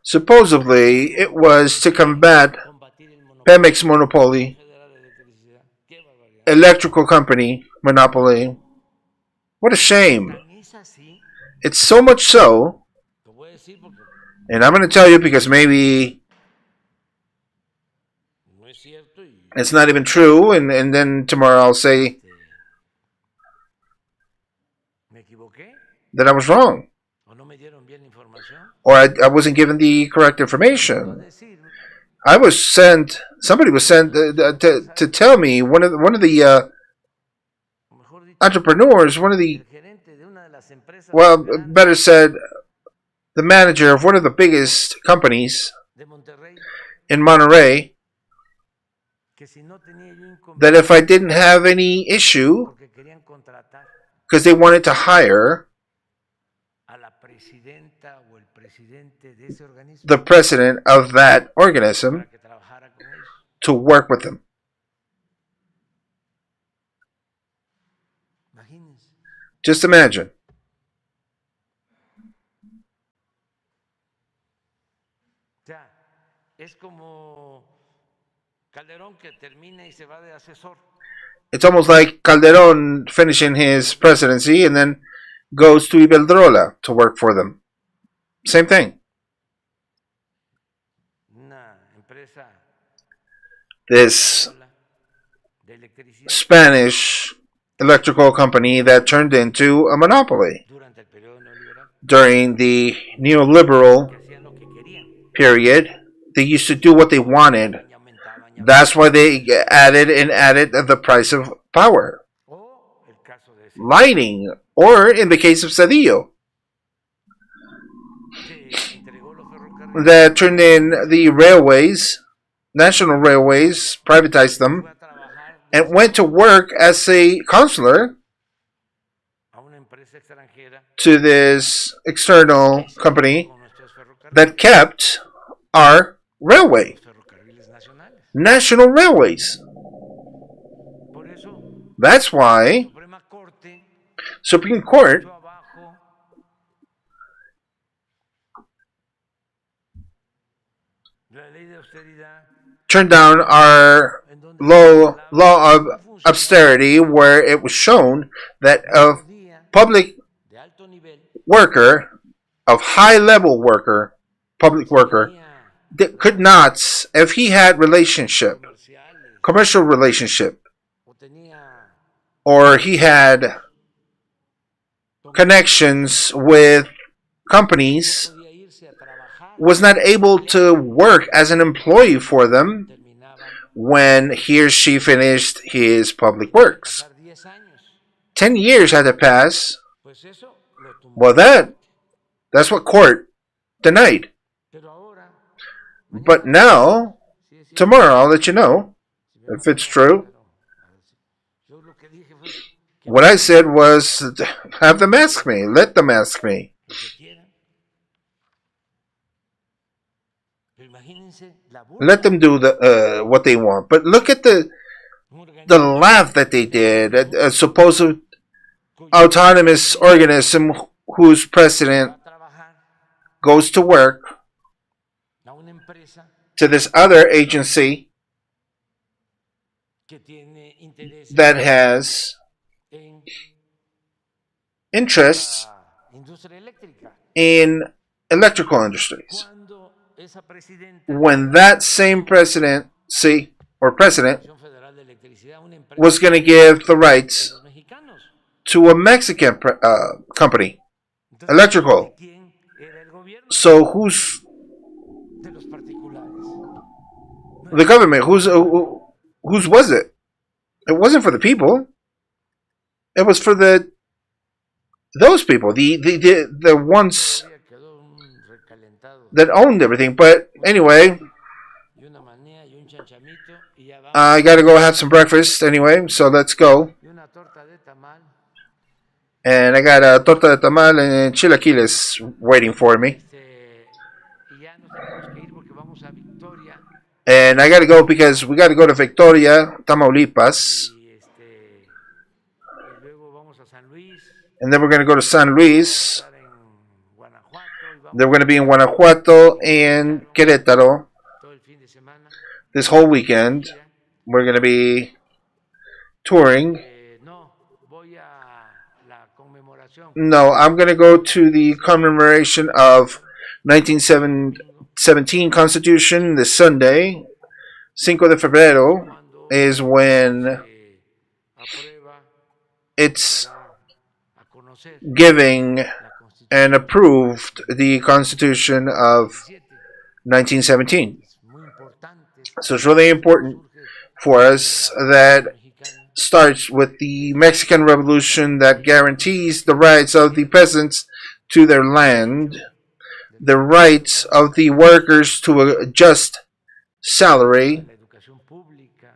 supposedly it was to combat combatir el monopolio Pemex monopoly, federal de electricidad. Qué barbaridad. electrical company monopoly. What a shame. Tan es así, It's so much so, lo voy a decir porque and I'm going to tell you because maybe no es cierto y it's not even true, and then tomorrow I'll say me equivoqué that I was wrong, o no me dieron bien la información. or I wasn't given the correct Puedo information. decir, I was sent. Somebody was sent to tell me one of the o mejor dicho, entrepreneurs, one of the, el gerente de una de las empresas well, más grandes better said, the manager of one of the biggest companies de Monterrey, in Monterrey, que si no tenía yo that if I inconveniente didn't have any issue, porque querían contratar because they wanted to hire a la presidenta o el presidente de ese organismo the president of that organism para que trabajara con ellos. to work with them. Imagínense. Just imagine. O sea, es como Calderón que termina y se va de asesor. It's almost like Calderon finishing his presidency and then goes to Iberdrola to work for them. Same thing. Una empresa This española de electricidad Spanish electrical company that turned into a monopoly durante el periodo neoliberal, during the neoliberal que hacían lo que querían period. They used to do what they wanted. y aumentaban y That's why they added and added the price of power. O el caso de ese Lighting, or in the case of Cedillo, que entregó los ferrocarriles, that turned in the railways, national railways, privatized them, fue a trabajar and went to work as a counselor a una empresa extranjera to this external company con nuestros ferrocarriles, that kept our railway, los ferrocarriles nacionales. national railways. Por eso, That's why Suprema Corte Supreme Court echó abajo la ley de austeridad turned down our en donde law of austerity, where it was shown that a día public de alto nivel worker, of high level worker, public worker, tenía that could not, if he had relationship, comerciales commercial relationship, o tenía or he had connections with companies, podía irse a trabajar, was not able to work as an employee for them terminaban when he or she finished his public works. pasar 10 años. 10 years had to pass. Pues eso lo tumbó. Well, that's what court denied. Pero ahora, But now, sí es cierto, tomorrow, I'll let you know si me if it's acuerdo, true. pero, a ver si- yo lo que dije fue que What I said was, have them ask me. Let them ask me. lo que quieran. Pero imagínense la burla Let them do the what they want. But look at the un organismo laugh that they did. A supposed cuyo autonomous organism whose va president a trabajar goes to work a una empresa to this other agency que tiene intereses that has en interests la industria eléctrica. in electrical industries. Cuando esa presidenta When that same presidency or president de la Comisión Federal de Electricidad, una empresa was going to give the de rights los mexicanos. to a Mexican company, Entonces, electrical. ¿de quién era el gobierno? So who's De los particulares. No the government? Whose was it? It wasn't for the people. It was for those people, the ones todavía quedó un recalentado that owned everything. But anyway, y una manía y un chanchamito y ya vamos. I got to go have some breakfast anyway. So let's go. Y una torta de tamal. And I got a torta de tamal and chilaquiles waiting for me. Y ya nos tenemos que ir porque vamos a Victoria. And I got to go because we got to go to Victoria, Tamaulipas. Y luego vamos a San Luis, And then we're going to go to San Luis. estar en Guanajuato y vamos Then we're going to be in Guanajuato and Querétaro todo el fin de semana. this whole weekend. We're going to be touring. No, voy a la conmemoración. No, I'm going to go to the commemoration of 1917 Constitution this Sunday. 5 de Febrero is when Aprueba it's a conocer giving la Constitución and approved the Constitution of 17. 1917. Es muy importante. So it's really important for us that Mexicana starts with the Mexican Revolution that guarantees the rights of the peasants to their land, the rights of the workers to a just salary, la educación pública,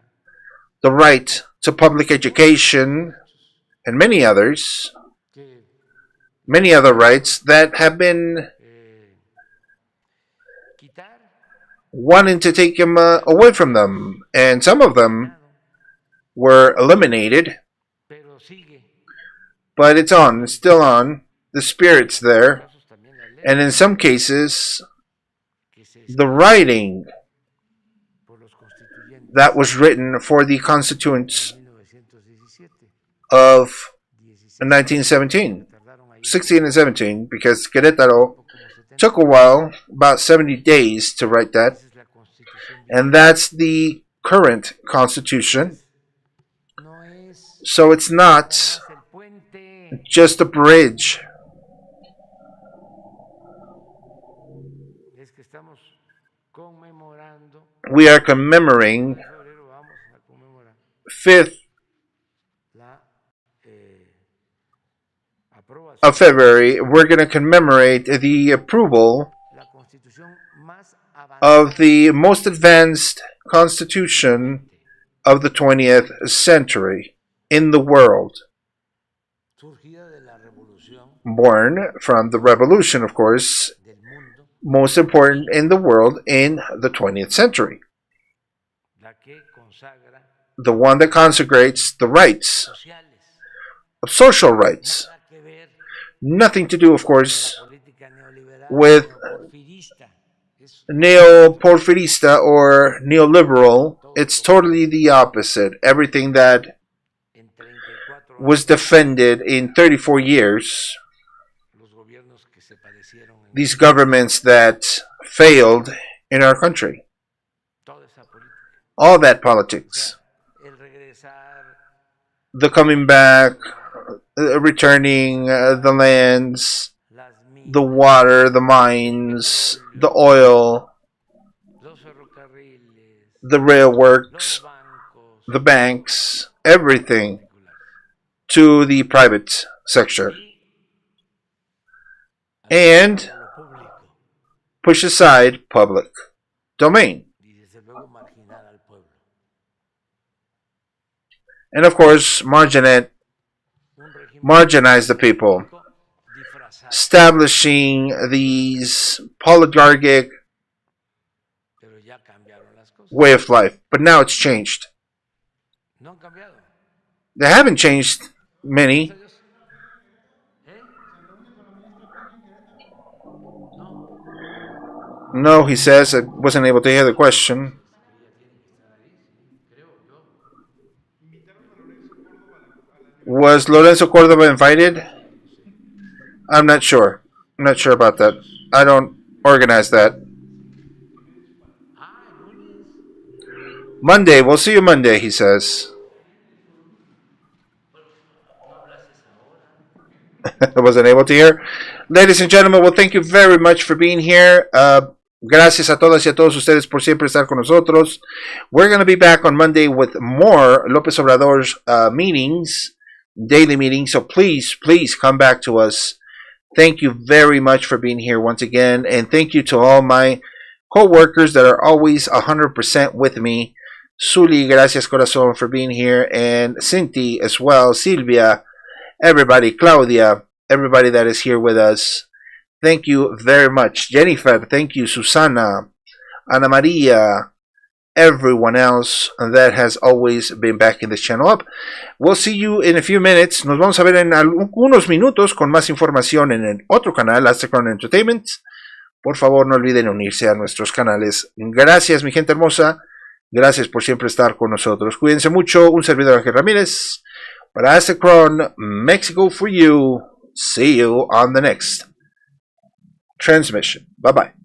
the right to public education, and many others, que many other rights that have been quitar, wanting to take them away from them. And some of them were eliminated, pero sigue. but it's on, it's still on. The spirit's there. Casos también la ley And in some cases, que se the writing por los constituyentes that was written for the constituents en 1917, of 16 1917, tardaron ahí 16 and 17, because Querétaro como 70. took a while, about 70 days to write that. Esa es la constitución. And that's the current constitution. No es So it's not más el puente. just a bridge. Es que estamos conmemorando. We are commemorating En febrero vamos a conmemorar 5th la aprobación of February. We're going to commemorate the approval la constitución más avanzada of the most advanced constitution of the 20th century in the world. surgida de la revolución Born from the revolution, of course, del mundo, most important in the world in the 20th century. la que consagra The one that consecrates the rights, sociales, of social rights. nada que ver Nothing to do, of course, con la política neoliberal with porfirista. Es neo-porfirista or neoliberal. It's totally the opposite. Everything that en 34 was defended in 34 years, los gobiernos que se padecieron en these governments that failed in our country. toda esa política. All that O politics. sea, el regresar The coming back, returning the lands, las the minas, water, the mines, the oil, los ferrocarriles, the los railworks, bancos, the banks, everything particulares. to the private sector. Y And lo público push aside public domain. y desde luego marginar al pueblo. And of course, marginate, Un régimen marginalize the people, político disfrazado, establishing these oligarchic pero ya cambiaron las cosas. way of life. But now it's changed. No han cambiado. They haven't changed many. Gracias a Dios. ¿Eh? No, No, he says. I wasn't able to hear the question. creo yo. Was Lorenzo Córdoba invited? I'm not sure. I'm not sure about that. I don't organize that. Ah, el lunes. Monday, we'll see you Monday, he says. I wasn't able to hear. Ladies and gentlemen, well, thank you very much for being here. Gracias a todas y a todos ustedes por siempre estar con nosotros. We're going to be back on Monday with more Lopez Obrador's meetings, daily meetings. So please, please come back to us. Thank you very much for being here once again. And thank you to all my co-workers that are always 100% with me. Suli, gracias corazón for being here. And Cinti as well. Silvia, everybody, Claudia, everybody that is here with us. Thank you very much. Jennifer, thank you. Susana, Ana Maria, everyone else that has always been backing this channel up. We'll see you in a few minutes. Nos vamos a ver en algunos minutos con más información en el otro canal, AZTECRON Entertainment. Por favor, no olviden unirse a nuestros canales. Gracias, mi gente hermosa. Gracias por siempre estar con nosotros. Cuídense mucho. Un servidor, Ángel Ramírez. Para AZTECRON, Mexico for you. See you on the next transmission. Bye-bye.